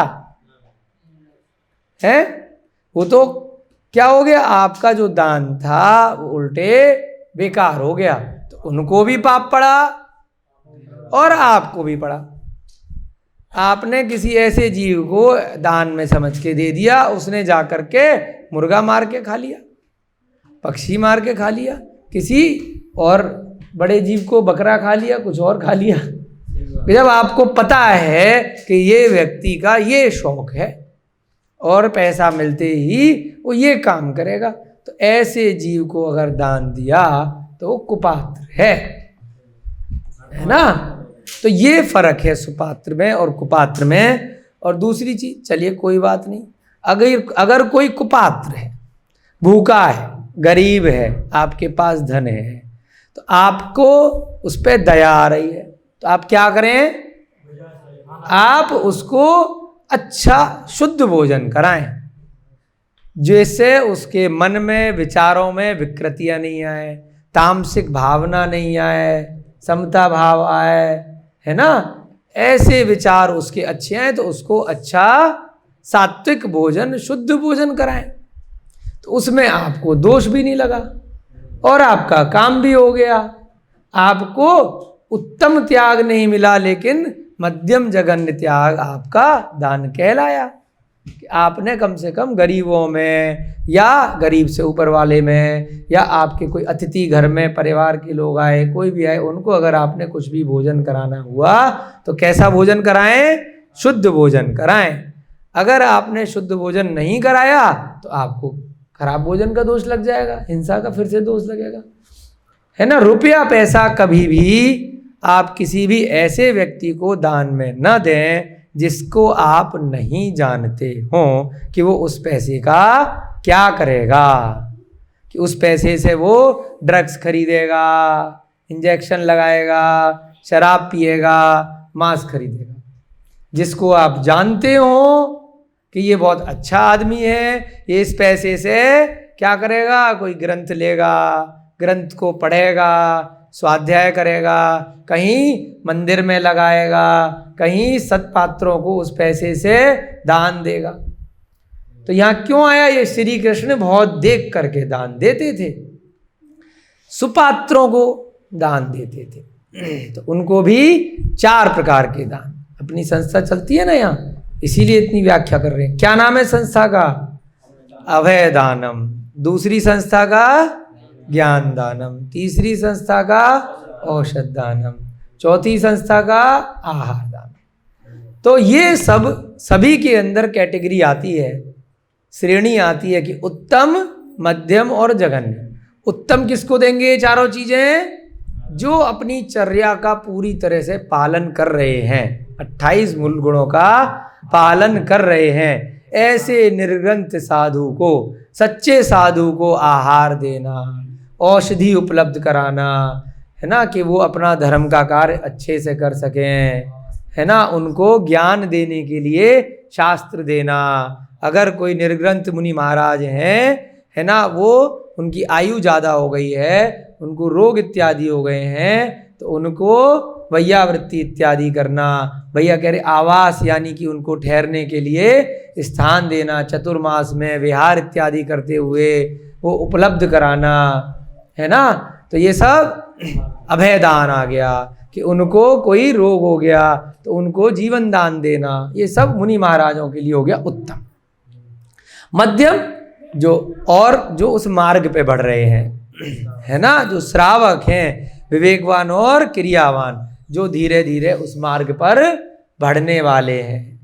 है, वो तो क्या हो गया? आपका जो दान था वो उल्टे बेकार हो गया। तो उनको भी पाप पड़ा और आपको भी पड़ा। आपने किसी ऐसे जीव को दान में समझ के दे दिया, उसने जा कर के मुर्गा मार के खा लिया, पक्षी मार के खा लिया, किसी और बड़े जीव को बकरा खा लिया, कुछ और खा लिया। जब आपको पता है कि ये व्यक्ति का ये शौक है और पैसा मिलते ही वो ये काम करेगा, तो ऐसे जीव को अगर दान दिया तो वो कुपात्र है ना। तो ये फर्क है सुपात्र में और कुपात्र में। और दूसरी चीज, चलिए कोई बात नहीं, अगर कोई कुपात्र है, भूखा है, गरीब है, आपके पास धन है, तो आपको उस पर दया आ रही है, तो आप क्या करें? आप उसको अच्छा शुद्ध भोजन कराएं, जैसे उसके मन में, विचारों में विकृतियां नहीं आए, तामसिक भावना नहीं आए, समता भाव आए, है ना। ऐसे विचार उसके अच्छे आए तो उसको अच्छा सात्विक भोजन, शुद्ध भोजन कराएं, तो उसमें आपको दोष भी नहीं लगा और आपका काम भी हो गया। आपको उत्तम त्याग नहीं मिला, लेकिन मध्यम जघन्य त्याग आपका दान कहलाया, कि आपने कम से कम गरीबों में या गरीब से ऊपर वाले में या आपके कोई अतिथि घर में परिवार के लोग आए, कोई भी आए, उनको अगर आपने कुछ भी भोजन कराना हुआ तो कैसा भोजन कराएं? शुद्ध भोजन कराएं। अगर आपने शुद्ध भोजन नहीं कराया तो आपको खराब भोजन का दोष लग जाएगा, हिंसा का फिर से दोष लगेगा, है ना। रुपया पैसा कभी भी आप किसी भी ऐसे व्यक्ति को दान में न दें जिसको आप नहीं जानते हो कि वो उस पैसे का क्या करेगा, कि उस पैसे से वो ड्रग्स खरीदेगा, इंजेक्शन लगाएगा, शराब पिएगा, मांस खरीदेगा। जिसको आप जानते हो कि ये बहुत अच्छा आदमी है, ये इस पैसे से क्या करेगा, कोई ग्रंथ लेगा, ग्रंथ को पढ़ेगा, स्वाध्याय करेगा, कहीं मंदिर में लगाएगा, कहीं सत्पात्रों को उस पैसे से दान देगा। तो यहाँ क्यों आया? ये श्री कृष्ण बहुत देख करके दान देते थे, सुपात्रों को दान देते थे। तो उनको भी 4 प्रकार के दान, अपनी संस्था चलती है ना यहाँ, इसीलिए इतनी व्याख्या कर रहे हैं। क्या नाम है संस्था का? अभय दानम। दूसरी संस्था का ज्ञान दानम। तीसरी संस्था का औषध दानम। चौथी संस्था का आहार दानम। तो ये सब सभी के अंदर कैटेगरी आती है, श्रेणी आती है कि उत्तम, मध्यम और जघन्य। उत्तम किसको देंगे? चारों चीजें जो अपनी चर्या का पूरी तरह से पालन कर रहे हैं, 28 मूल गुणों का पालन कर रहे हैं, ऐसे निर्ग्रंथ साधु को, सच्चे साधु को आहार देना, औषधि उपलब्ध कराना, है ना, कि वो अपना धर्म का कार्य अच्छे से कर सकें, है ना। उनको ज्ञान देने के लिए शास्त्र देना। अगर कोई निर्ग्रंथ मुनि महाराज हैं, है ना, वो उनकी आयु ज़्यादा हो गई है, उनको रोग इत्यादि हो गए हैं, तो उनको वैयावृत्ति इत्यादि करना, भैया कह रहे आवास यानी कि उनको ठहरने के लिए स्थान देना, चतुर्मास में विहार इत्यादि करते हुए वो उपलब्ध कराना, है ना। तो ये सब अभयदान आ गया कि उनको कोई रोग हो गया तो उनको जीवन दान देना, ये सब मुनि महाराजों के लिए हो गया उत्तम। मध्यम जो उस मार्ग पे बढ़ रहे हैं, है ना, जो श्रावक हैं, विवेकवान और क्रियावान, जो धीरे धीरे उस मार्ग पर बढ़ने वाले हैं,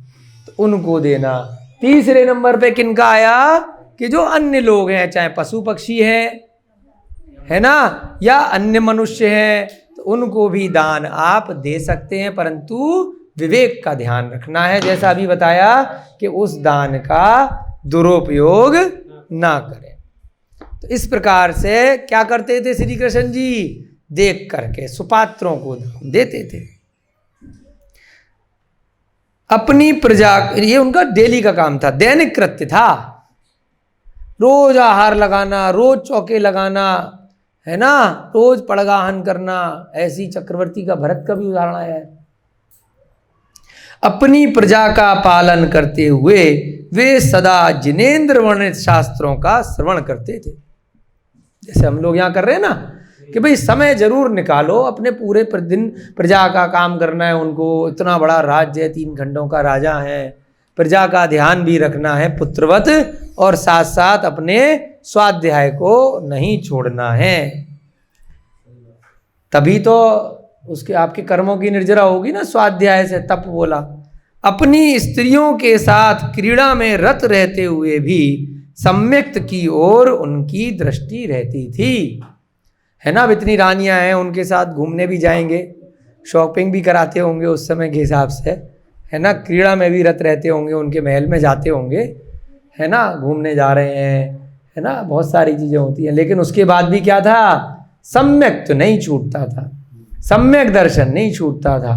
तो उनको देना। तीसरे नंबर पे किनका आया? कि जो अन्य लोग हैं, चाहे पशु पक्षी हैं, है ना, या अन्य मनुष्य हैं, तो उनको भी दान आप दे सकते हैं, परंतु विवेक का ध्यान रखना है। जैसा अभी बताया कि उस दान का दुरुपयोग ना करें। तो इस प्रकार से क्या करते थे श्री कृष्ण जी? देख करके सुपात्रों को दान देते थे। अपनी प्रजा, ये उनका डेली का काम था, दैनिक कृत्य था। रोज आहार लगाना, रोज चौके लगाना, है ना, रोज पड़गाहन करना। ऐसी चक्रवर्ती का भरत का भी उदाहरण आया है। अपनी प्रजा का पालन करते हुए वे सदा जिनेंद्र वर्णित शास्त्रों का श्रवण करते थे। जैसे हम लोग यहाँ कर रहे हैं ना, कि भाई समय जरूर निकालो, अपने पूरे दिन प्रजा का काम करना है, उनको इतना बड़ा राज्य है, 3 खंडों का राजा है, प्रजा का ध्यान भी रखना है पुत्रवत, और साथ साथ अपने स्वाध्याय को नहीं छोड़ना है। तभी तो उसके आपके कर्मों की निर्जरा होगी ना, स्वाध्याय से तप बोला। अपनी स्त्रियों के साथ क्रीड़ा में रत रहते हुए भी सम्यक्त की ओर उनकी दृष्टि रहती थी, है ना। इतनी रानियां हैं, उनके साथ घूमने भी जाएंगे, शॉपिंग भी कराते होंगे उस समय के हिसाब से, है ना, क्रीड़ा में भी रत रहते होंगे, उनके महल में जाते होंगे, है ना, घूमने जा रहे हैं, है ना, बहुत सारी चीज़ें होती हैं। लेकिन उसके बाद भी क्या था? सम्यक तो नहीं छूटता था, सम्यक दर्शन नहीं छूटता था,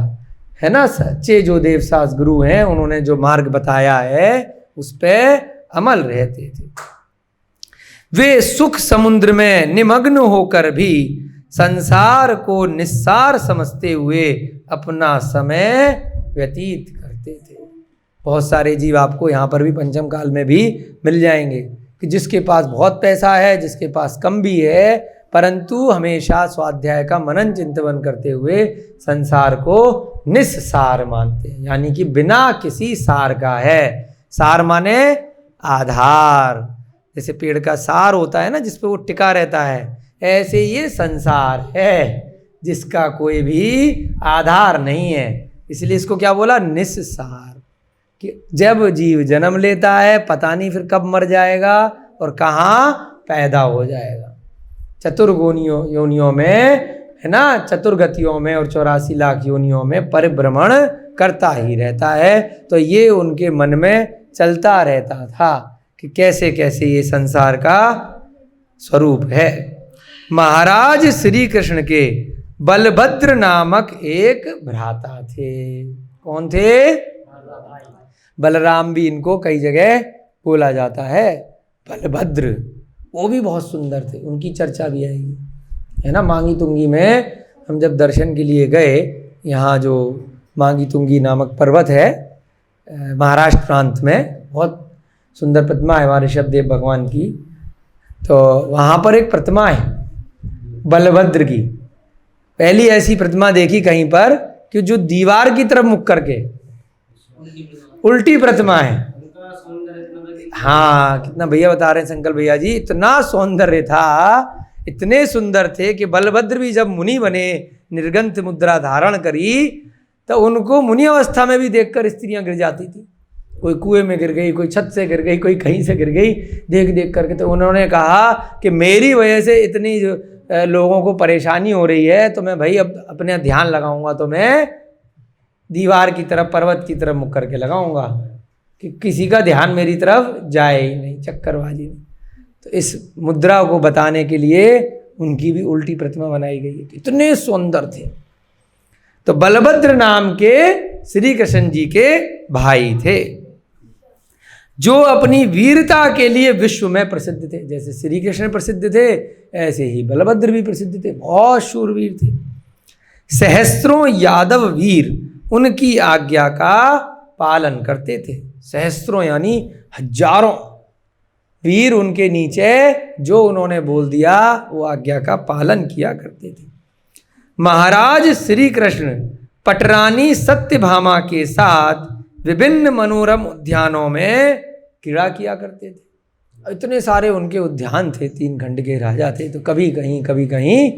है ना। सच्चे जो देवसास गुरु हैं, उन्होंने जो मार्ग बताया है उस पर अमल रहते थे। वे सुख समुद्र में निमग्न होकर भी संसार को निस्सार समझते हुए अपना समय व्यतीत करते थे। बहुत सारे जीव आपको यहाँ पर भी पंचम काल में भी मिल जाएंगे कि जिसके पास बहुत पैसा है, जिसके पास कम भी है, परंतु हमेशा स्वाध्याय का मनन चिंतन करते हुए संसार को निस्सार मानते हैं, यानी कि बिना किसी सार का है, सार माने आधार, जैसे पेड़ का सार होता है ना जिस पे वो टिका रहता है, ऐसे ये संसार है जिसका कोई भी आधार नहीं है। इसलिए इसको क्या बोला, निस्सार। कि जब जीव जन्म लेता है पता नहीं फिर कब मर जाएगा और कहाँ पैदा हो जाएगा। चतुर्गुणियों योनियों में है ना, चतुर्गतियों में और 84 लाख योनियों में परिभ्रमण करता ही रहता है। तो ये उनके मन में चलता रहता था कि कैसे कैसे ये संसार का स्वरूप है। महाराज श्री कृष्ण के बलभद्र नामक एक भ्राता थे। कौन थे? बलराम भी इनको कई जगह बोला जाता है, बलभद्र। वो भी बहुत सुंदर थे, उनकी चर्चा भी आएगी, है ना। मांगी तुंगी में हम जब दर्शन के लिए गए, यहाँ जो मांगी तुंगी नामक पर्वत है महाराष्ट्र प्रांत में, बहुत सुंदर प्रतिमा है हमारे ऋषभदेव भगवान की। तो वहाँ पर एक प्रतिमा है बलभद्र की, पहली ऐसी प्रतिमा देखी कहीं पर कि जो दीवार की तरफ मुख करके उल्टी प्रतिमा है। हाँ, कितना भैया बता रहे हैं शंकर भैया जी, इतना सौंदर्य था, इतने सुंदर थे कि बलभद्र भी जब मुनि बने, निर्गंत मुद्रा धारण करी, तो उनको मुनि अवस्था में भी देखकर स्त्रियां गिर जाती थी। कोई कुएं में गिर गई, कोई छत से गिर गई, कोई कहीं से गिर गई, देख देख करके। तो उन्होंने कहा कि मेरी वजह से इतनी जो लोगों को परेशानी हो रही है, तो मैं भाई अब अपने ध्यान लगाऊंगा, तो मैं दीवार की तरफ, पर्वत की तरफ मुख करके लगाऊंगा कि किसी का ध्यान मेरी तरफ जाए ही नहीं, चक्करबाजी नहीं। तो इस मुद्रा को बताने के लिए उनकी भी उल्टी प्रतिमा बनाई गई है। इतने सुंदर थे। तो बलभद्र नाम के श्री कृष्ण जी के भाई थे, जो अपनी वीरता के लिए विश्व में प्रसिद्ध थे। जैसे श्री कृष्ण प्रसिद्ध थे, ऐसे ही बलभद्र भी प्रसिद्ध थे, बहुत शूरवीर थे। सहस्त्रों यादव वीर उनकी आज्ञा का पालन करते थे। सहस्त्रों यानी हजारों वीर उनके नीचे, जो उन्होंने बोल दिया वो आज्ञा का पालन किया करते थे। महाराज श्री कृष्ण पटरानी सत्यभामा के साथ विभिन्न मनोरम उद्यानों में क्रीड़ा किया करते थे। इतने सारे उनके उद्यान थे, 3 खंड के राजा थे, तो कभी कहीं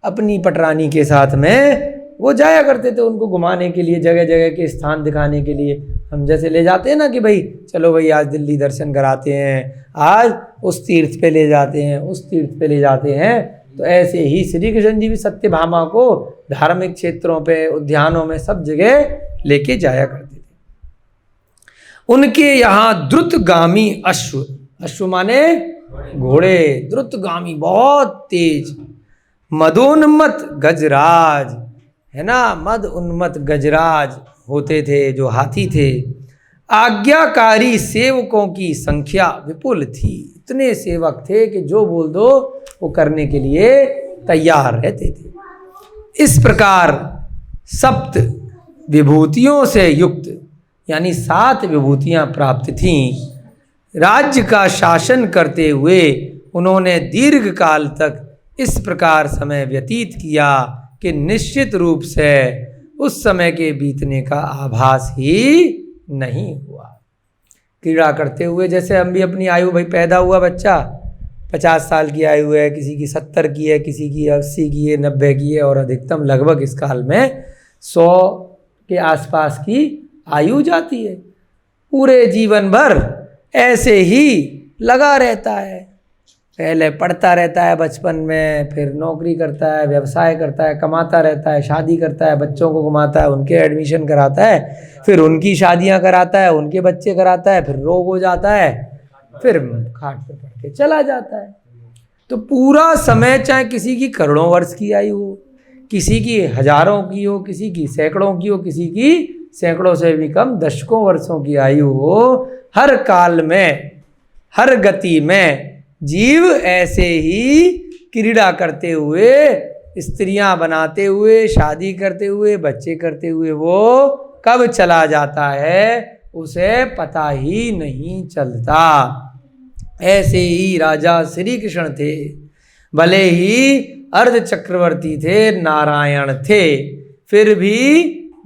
अपनी पटरानी के साथ में वो जाया करते थे उनको घुमाने के लिए, जगह जगह के स्थान दिखाने के लिए। हम जैसे ले जाते हैं ना कि भाई चलो भाई आज दिल्ली दर्शन कराते हैं, आज उस तीर्थ पे ले जाते हैं, उस तीर्थ पे ले जाते हैं। तो ऐसे ही श्री कृष्ण जी भी सत्यभामा को धार्मिक क्षेत्रों पे, उद्यानों में, सब जगह लेके जाया करते थे। उनके यहाँ द्रुतगामी अश्व, अश्व माने घोड़े, द्रुतगामी बहुत तेज, मदोन्मत गजराज, है ना, मद उन्मत गजराज होते थे, जो हाथी थे। आज्ञाकारी सेवकों की संख्या विपुल थी। इतने सेवक थे कि जो बोल दो वो करने के लिए तैयार रहते थे। इस प्रकार सप्त विभूतियों से युक्त, यानी 7 विभूतियां प्राप्त थीं। राज्य का शासन करते हुए उन्होंने दीर्घ काल तक इस प्रकार समय व्यतीत किया कि निश्चित रूप से उस समय के बीतने का आभास ही नहीं हुआ। क्रीड़ा करते हुए, जैसे हम भी अपनी आयु, भाई पैदा हुआ बच्चा 50 साल की आयु है, किसी की 70 की है, किसी की 80 की है, 90 की है, और अधिकतम लगभग इस काल में 100 के आसपास की आयु जाती है। पूरे जीवन भर ऐसे ही लगा रहता है। पहले पढ़ता रहता है बचपन में, फिर नौकरी करता है, व्यवसाय करता है, कमाता रहता है, शादी करता है, बच्चों को घुमाता है, उनके एडमिशन कराता है, फिर उनकी शादियां कराता है, उनके बच्चे कराता है, फिर रोग हो जाता है, फिर खाट पे पड़ के चला जाता है। तो पूरा समय, चाहे किसी की करोड़ों वर्ष की आयु हो, किसी की हजारों की हो, किसी की सैकड़ों की हो, किसी की सैकड़ों से भी कम दशकों वर्षों की आयु हो, हर काल में, हर गति में जीव ऐसे ही क्रीड़ा करते हुए, स्त्रियां बनाते हुए, शादी करते हुए, बच्चे करते हुए वो कब चला जाता है उसे पता ही नहीं चलता। ऐसे ही राजा श्री कृष्ण थे, भले ही अर्ध चक्रवर्ती थे, नारायण थे, फिर भी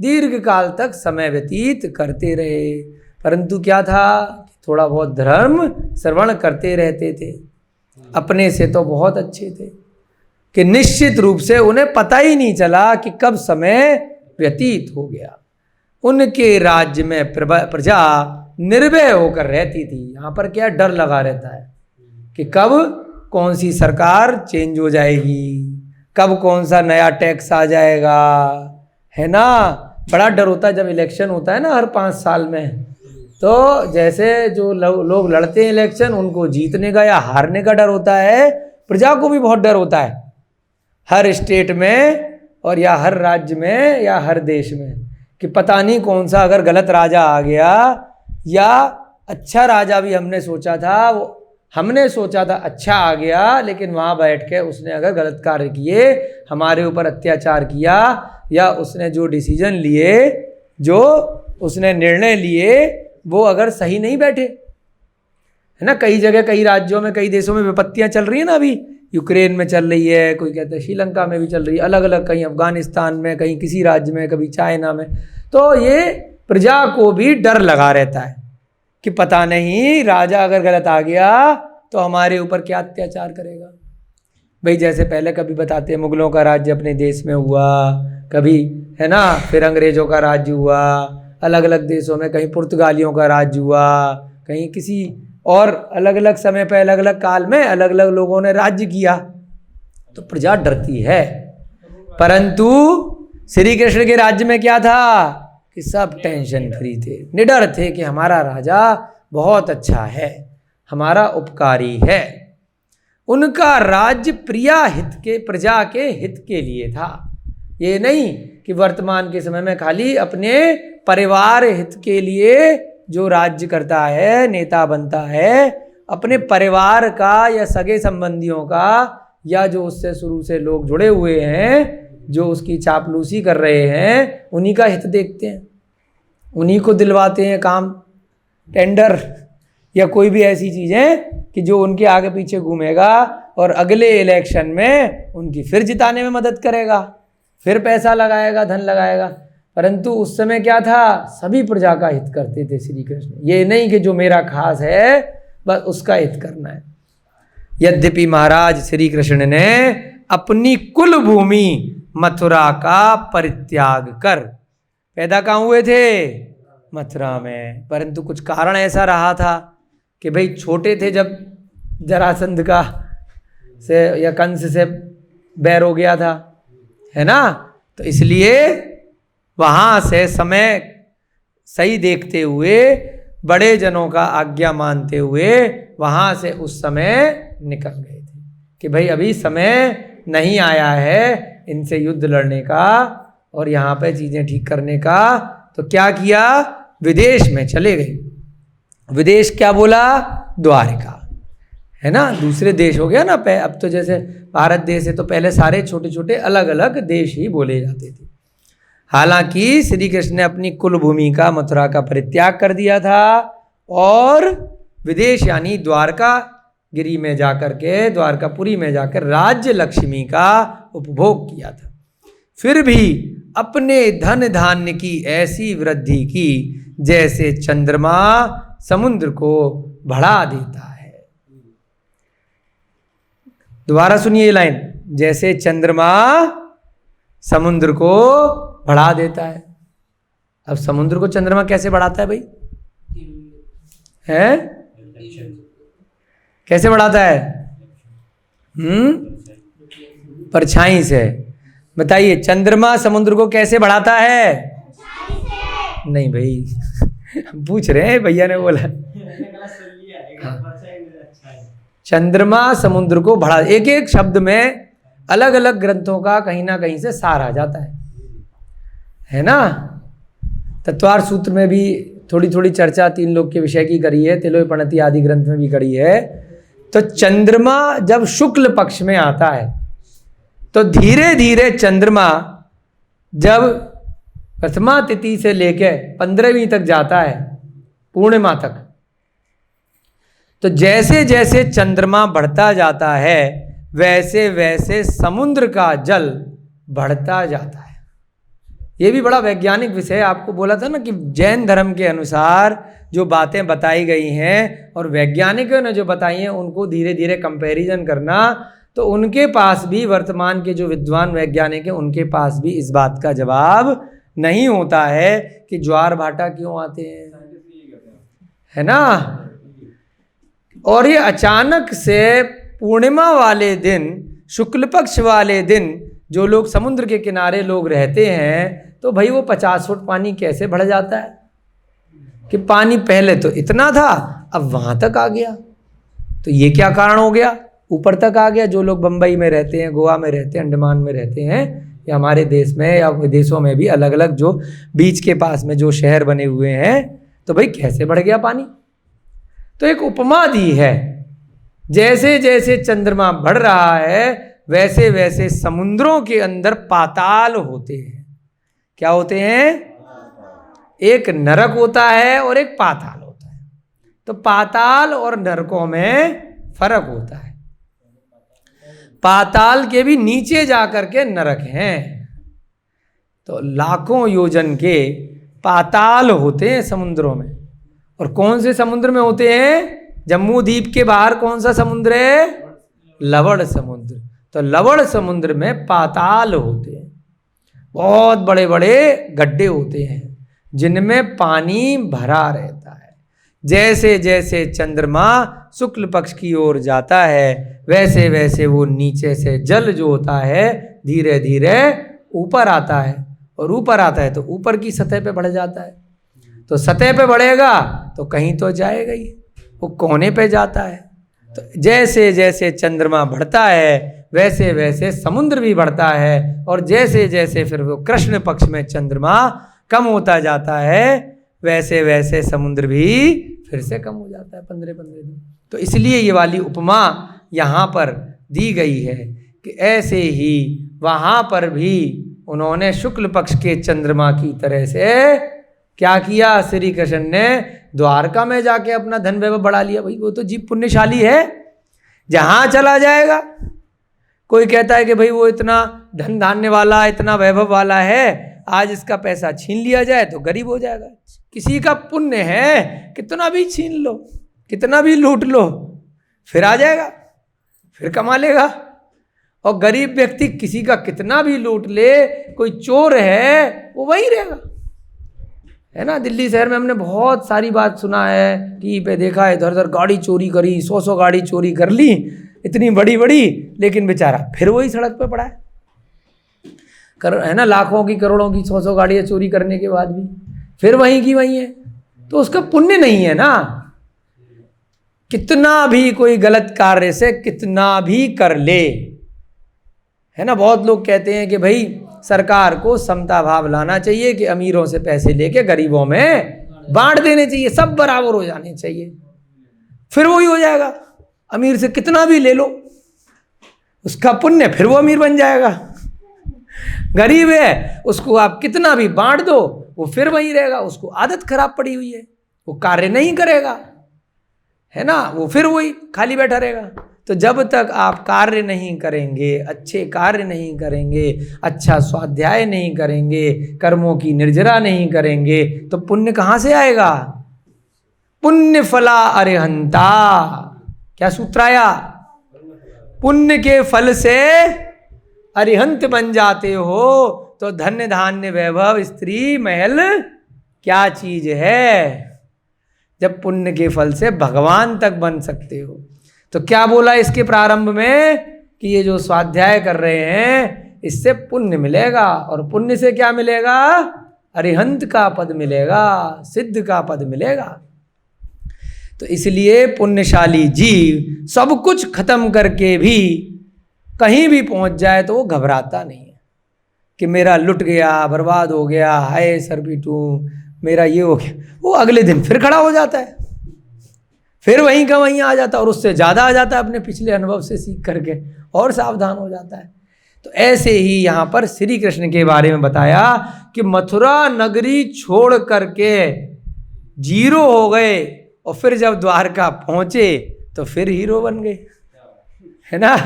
दीर्घ काल तक समय व्यतीत करते रहे। परंतु क्या था, थोड़ा बहुत धर्म श्रवण करते रहते थे। अपने से तो बहुत अच्छे थे कि निश्चित रूप से उन्हें पता ही नहीं चला कि कब समय व्यतीत हो गया। उनके राज्य में प्रजा निर्भय होकर रहती थी। यहाँ पर क्या डर लगा रहता है कि कब कौन सी सरकार चेंज हो जाएगी, कब कौन सा नया टैक्स आ जाएगा, है ना। बड़ा डर होता है जब इलेक्शन होता है ना हर 5 साल में। तो जैसे जो लोग लड़ते हैं इलेक्शन, उनको जीतने का या हारने का डर होता है, प्रजा को भी बहुत डर होता है हर स्टेट में और या हर राज्य में या हर देश में, कि पता नहीं कौन सा अगर गलत राजा आ गया या अच्छा राजा भी हमने सोचा था अच्छा आ गया, लेकिन वहाँ बैठ के उसने अगर गलत कार्य किए, हमारे ऊपर अत्याचार किया, या उसने जो डिसीजन लिए, जो उसने निर्णय लिए, वो अगर सही नहीं बैठे, है ना। कई जगह, कई राज्यों में, कई देशों में विपत्तियाँ चल रही है ना। अभी यूक्रेन में चल रही है, कोई कहते हैं श्रीलंका में भी चल रही है, अलग अलग, कहीं अफगानिस्तान में, कहीं किसी राज्य में, कभी चाइना में। तो ये प्रजा को भी डर लगा रहता है कि पता नहीं राजा अगर गलत आ गया तो हमारे ऊपर क्या अत्याचार करेगा। भाई जैसे पहले कभी बताते हैं मुगलों का राज्य अपने देश में हुआ, कभी, है ना, फिर अंग्रेजों का राज्य हुआ अलग अलग देशों में, कहीं पुर्तगालियों का राज्य हुआ, कहीं किसी और अलग अलग समय पर, अलग अलग काल में अलग अलग लोगों ने राज्य किया, तो प्रजा डरती है। परंतु श्री कृष्ण के राज्य में क्या था कि सब टेंशन फ्री थे, निडर थे कि हमारा राजा बहुत अच्छा है, हमारा उपकारी है। उनका राज्य प्रजा के हित के लिए था। ये नहीं कि वर्तमान के समय में खाली अपने परिवार हित के लिए जो राज्य करता है, नेता बनता है, अपने परिवार का या सगे संबंधियों का, या जो उससे शुरू से लोग जुड़े हुए हैं, जो उसकी चापलूसी कर रहे हैं, उन्हीं का हित देखते हैं, उन्हीं को दिलवाते हैं काम, टेंडर या कोई भी ऐसी चीज़ें कि जो उनके आगे पीछे घूमेगा और अगले इलेक्शन में उनकी फिर जिताने में मदद करेगा, फिर पैसा लगाएगा, धन लगाएगा। परंतु उस समय क्या था, सभी प्रजा का हित करते थे श्री कृष्ण। ये नहीं कि जो मेरा खास है बस उसका हित करना है। यद्यपि महाराज श्री कृष्ण ने अपनी कुल भूमि मथुरा का परित्याग कर, पैदा कहाँ हुए थे, मथुरा में, परंतु कुछ कारण ऐसा रहा था कि भाई छोटे थे जब जरासंध का से या कंस से बैर हो गया था, है ना, तो इसलिए वहाँ से समय सही देखते हुए, बड़े जनों का आज्ञा मानते हुए वहाँ से उस समय निकल गए थे कि भाई अभी समय नहीं आया है इनसे युद्ध लड़ने का और यहाँ पे चीज़ें ठीक करने का। तो क्या किया, विदेश में चले गए। विदेश क्या बोला, द्वारिका, है ना, दूसरे देश हो गया ना। अब तो जैसे भारत देश है तो पहले सारे छोटे छोटे अलग अलग देश ही बोले जाते थे। हालांकि श्री कृष्ण ने अपनी कुल भूमि का, मथुरा का परित्याग कर दिया था और विदेश यानी द्वारका गिरी में जाकर के, द्वारकापुरी में जाकर राज्य लक्ष्मी का उपभोग किया था। फिर भी अपने धन धान्य की ऐसी वृद्धि की जैसे चंद्रमा समुद्र को बढ़ा देता है। दोबारा सुनिए ये लाइन, जैसे चंद्रमा समुद्र को बढ़ा देता है। अब समुद्र को चंद्रमा कैसे बढ़ाता है भाई, है कैसे बढ़ाता है, परछाई से। बताइए चंद्रमा समुद्र को कैसे बढ़ाता है, नहीं भाई हम पूछ रहे हैं, भैया ने बोला चंद्रमा समुद्र को बढ़ा। एक एक शब्द में अलग अलग ग्रंथों का कहीं ना कहीं से सार आ जाता है ना। तत्वार सूत्र में भी थोड़ी थोड़ी चर्चा 3 लोक के विषय की करी है, तिलोय प्रणति आदि ग्रंथ में भी करी है। तो चंद्रमा जब शुक्ल पक्ष में आता है तो धीरे धीरे चंद्रमा जब प्रथमा तिथि से लेकर 15वीं तक जाता है, पूर्णिमा तक, तो जैसे जैसे चंद्रमा बढ़ता जाता है वैसे वैसे समुद्र का जल बढ़ता जाता है। ये भी बड़ा वैज्ञानिक विषय है। आपको बोला था ना कि जैन धर्म के अनुसार जो बातें बताई गई हैं और वैज्ञानिकों ने जो बताई हैं उनको धीरे धीरे कंपैरिजन करना, तो उनके पास भी, वर्तमान के जो विद्वान वैज्ञानिक हैं उनके पास भी इस बात का जवाब नहीं होता है कि ज्वार भाटा क्यों आते हैं, है ना। और ये अचानक से पूर्णिमा वाले दिन, शुक्ल पक्ष वाले दिन जो लोग समुद्र के किनारे लोग रहते हैं, तो भाई वो 50 फुट पानी कैसे बढ़ जाता है कि पानी पहले तो इतना था अब वहां तक आ गया। तो ये क्या कारण हो गया, ऊपर तक आ गया। जो लोग बंबई में रहते हैं, गोवा में रहते हैं, अंडमान में रहते हैं, या हमारे देश में या विदेशों में भी अलग अलग जो बीच के पास में जो शहर बने हुए हैं, तो भाई कैसे बढ़ गया पानी। तो एक उपमा दी है, जैसे जैसे चंद्रमा बढ़ रहा है वैसे वैसे समुद्रों के अंदर पाताल होते हैं। क्या होते हैं, एक नरक होता है और एक पाताल होता है। तो पाताल और नरकों में फर्क होता है। पाताल के भी नीचे जाकर के नरक हैं। तो लाखों योजन के पाताल होते हैं समुद्रों में। और कौन से समुद्र में होते हैं, जम्मू द्वीप के बाहर कौन सा समुद्र है, लवण समुद्र। तो लवण समुद्र में पाताल होते हैं, बहुत बड़े बड़े गड्ढे होते हैं जिनमें पानी भरा रहता है। जैसे जैसे चंद्रमा शुक्ल पक्ष की ओर जाता है वैसे वैसे वो नीचे से जल जो होता है धीरे धीरे ऊपर आता है, और ऊपर आता है तो ऊपर की सतह पे बढ़ जाता है। तो सतह पे बढ़ेगा तो कहीं तो जाएगा ही, वो कोने पे जाता है। तो जैसे जैसे चंद्रमा बढ़ता है वैसे वैसे समुद्र भी बढ़ता है, और जैसे जैसे फिर वो कृष्ण पक्ष में चंद्रमा कम होता जाता है वैसे वैसे समुद्र भी फिर से कम हो जाता है 15-15 दिन। तो इसलिए ये वाली उपमा यहाँ पर दी गई है कि ऐसे ही वहाँ पर भी उन्होंने शुक्ल पक्ष के चंद्रमा की तरह से क्या किया, श्री कृष्ण ने द्वारका में जाके अपना धन वैभव बढ़ा लिया। भाई वो तो जीव पुण्यशाली है, जहाँ चला जाएगा। कोई कहता है कि भाई वो इतना धन धान्य वाला, इतना वैभव वाला है, आज इसका पैसा छीन लिया जाए तो गरीब हो जाएगा। किसी का पुण्य है, कितना भी छीन लो, कितना भी लूट लो, फिर आ जाएगा, फिर कमा लेगा। और गरीब व्यक्ति किसी का कितना भी लूट ले, कोई चोर है वो वही रहेगा, है ना। दिल्ली शहर में हमने बहुत सारी बात सुना है, टीवी पे देखा है, इधर उधर गाड़ी चोरी करी, 100 गाड़ी चोरी कर ली, इतनी बड़ी बड़ी, लेकिन बेचारा फिर वही सड़क पे पड़ा है, है ना। लाखों की करोड़ों की 100 गाड़ियाँ चोरी करने के बाद भी फिर वहीं की वहीं है। तो उसका पुण्य नहीं है ना। कितना भी कोई गलत कार्य से कितना भी कर ले, है ना। बहुत लोग कहते हैं कि भाई सरकार को समता भाव लाना चाहिए कि अमीरों से पैसे लेके गरीबों में बांट देने चाहिए, सब बराबर हो जाने चाहिए, फिर वही हो जाएगा। अमीर से कितना भी ले लो, उसका पुण्य, फिर वो अमीर बन जाएगा। गरीब है, उसको आप कितना भी बांट दो, वो फिर वही रहेगा। उसको आदत खराब पड़ी हुई है, वो कार्य नहीं करेगा, है ना, वो फिर वही खाली बैठा रहेगा। तो जब तक आप कार्य नहीं करेंगे, अच्छे कार्य नहीं करेंगे, अच्छा स्वाध्याय नहीं करेंगे, कर्मों की निर्जरा नहीं करेंगे, तो पुण्य कहाँ से आएगा। पुण्य फला अरिहंता, क्या सूत्र आया, पुण्य के फल से अरिहंत बन जाते हो। तो धन्य धान्य वैभव स्त्री महल क्या चीज है, जब पुण्य के फल से भगवान तक बन सकते हो। तो क्या बोला इसके प्रारंभ में कि ये जो स्वाध्याय कर रहे हैं इससे पुण्य मिलेगा, और पुण्य से क्या मिलेगा, अरिहंत का पद मिलेगा, सिद्ध का पद मिलेगा। तो इसलिए पुण्यशाली जीव सब कुछ खत्म करके भी कहीं भी पहुंच जाए तो वो घबराता नहीं है कि मेरा लुट गया, बर्बाद हो गया, हाय सर पीटू, मेरा ये हो गया। वो अगले दिन फिर खड़ा हो जाता है, फिर वहीं का वहीं आ जाता है, और उससे ज़्यादा आ जाता है अपने पिछले अनुभव से सीख करके, और सावधान हो जाता है। तो ऐसे ही यहाँ पर श्री कृष्ण के बारे में बताया कि मथुरा नगरी छोड़ करके जीरो हो गए, और फिर जब द्वारका पहुंचे तो फिर हीरो बन गए, है ना,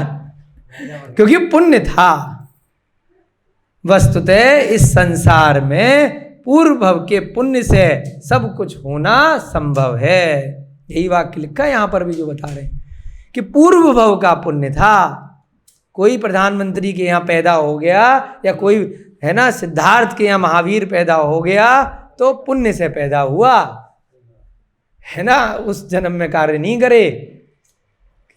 क्योंकि पुण्य था। वस्तुतः इस संसार में पूर्व भव के पुण्य से सब कुछ होना संभव है। यही वाक्य लिखा है यहाँ पर भी जो बता रहे हैं कि पूर्व भव का पुण्य था। कोई प्रधानमंत्री के यहाँ पैदा हो गया या कोई है ना सिद्धार्थ के यहाँ महावीर पैदा हो गया तो पुण्य से पैदा हुआ है ना, उस जन्म में कार्य नहीं करे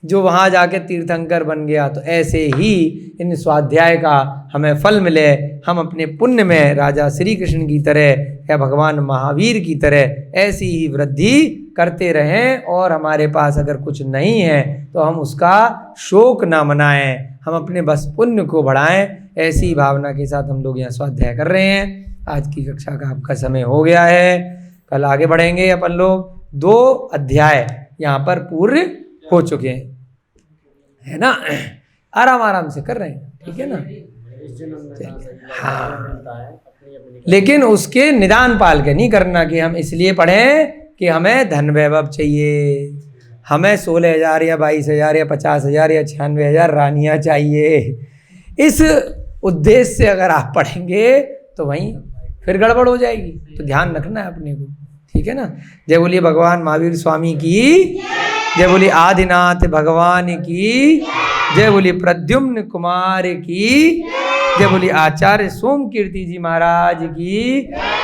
जो वहाँ जाके तीर्थंकर बन गया। तो ऐसे ही इन स्वाध्याय का हमें फल मिले, हम अपने पुण्य में राजा श्री कृष्ण की तरह या भगवान महावीर की तरह ऐसी ही वृद्धि करते रहें, और हमारे पास अगर कुछ नहीं है तो हम उसका शोक ना मनाएं, हम अपने बस पुण्य को बढ़ाएं। ऐसी भावना के साथ हम लोग यहाँ स्वाध्याय कर रहे हैं। आज की कक्षा का आपका समय हो गया है, कल आगे बढ़ेंगे। अपन लोग 2 अध्याय यहाँ पर पूर्ण हो चुके हैं, है ना, आराम आराम से कर रहे हैं, ठीक है ना। हाँ, लेकिन उसके निदान पाल के नहीं करना कि हम इसलिए पढ़ें कि हमें धन वैभव चाहिए, हमें 16,000 या 22,000 या 50,000 या 96,000 रानियाँ चाहिए। इस उद्देश्य से अगर आप पढ़ेंगे तो वहीं फिर गड़बड़ हो जाएगी। तो ध्यान रखना है अपने को, ठीक है ना। जय बोलिए भगवान महावीर स्वामी की, जय बोलिए आदिनाथ भगवान की, जय बोलिए प्रद्युम्न कुमार की, जय बोलिए आचार्य सोम कीर्ति जी महाराज की,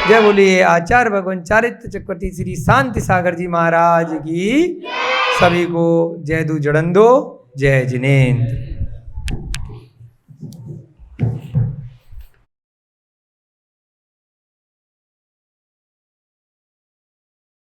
जय बोलिए आचार्य भगवान चारित्र चक्रवर्ती श्री शांति सागर जी महाराज की। सभी को जय दू जड़ंदो, जय जिनेन्द्र।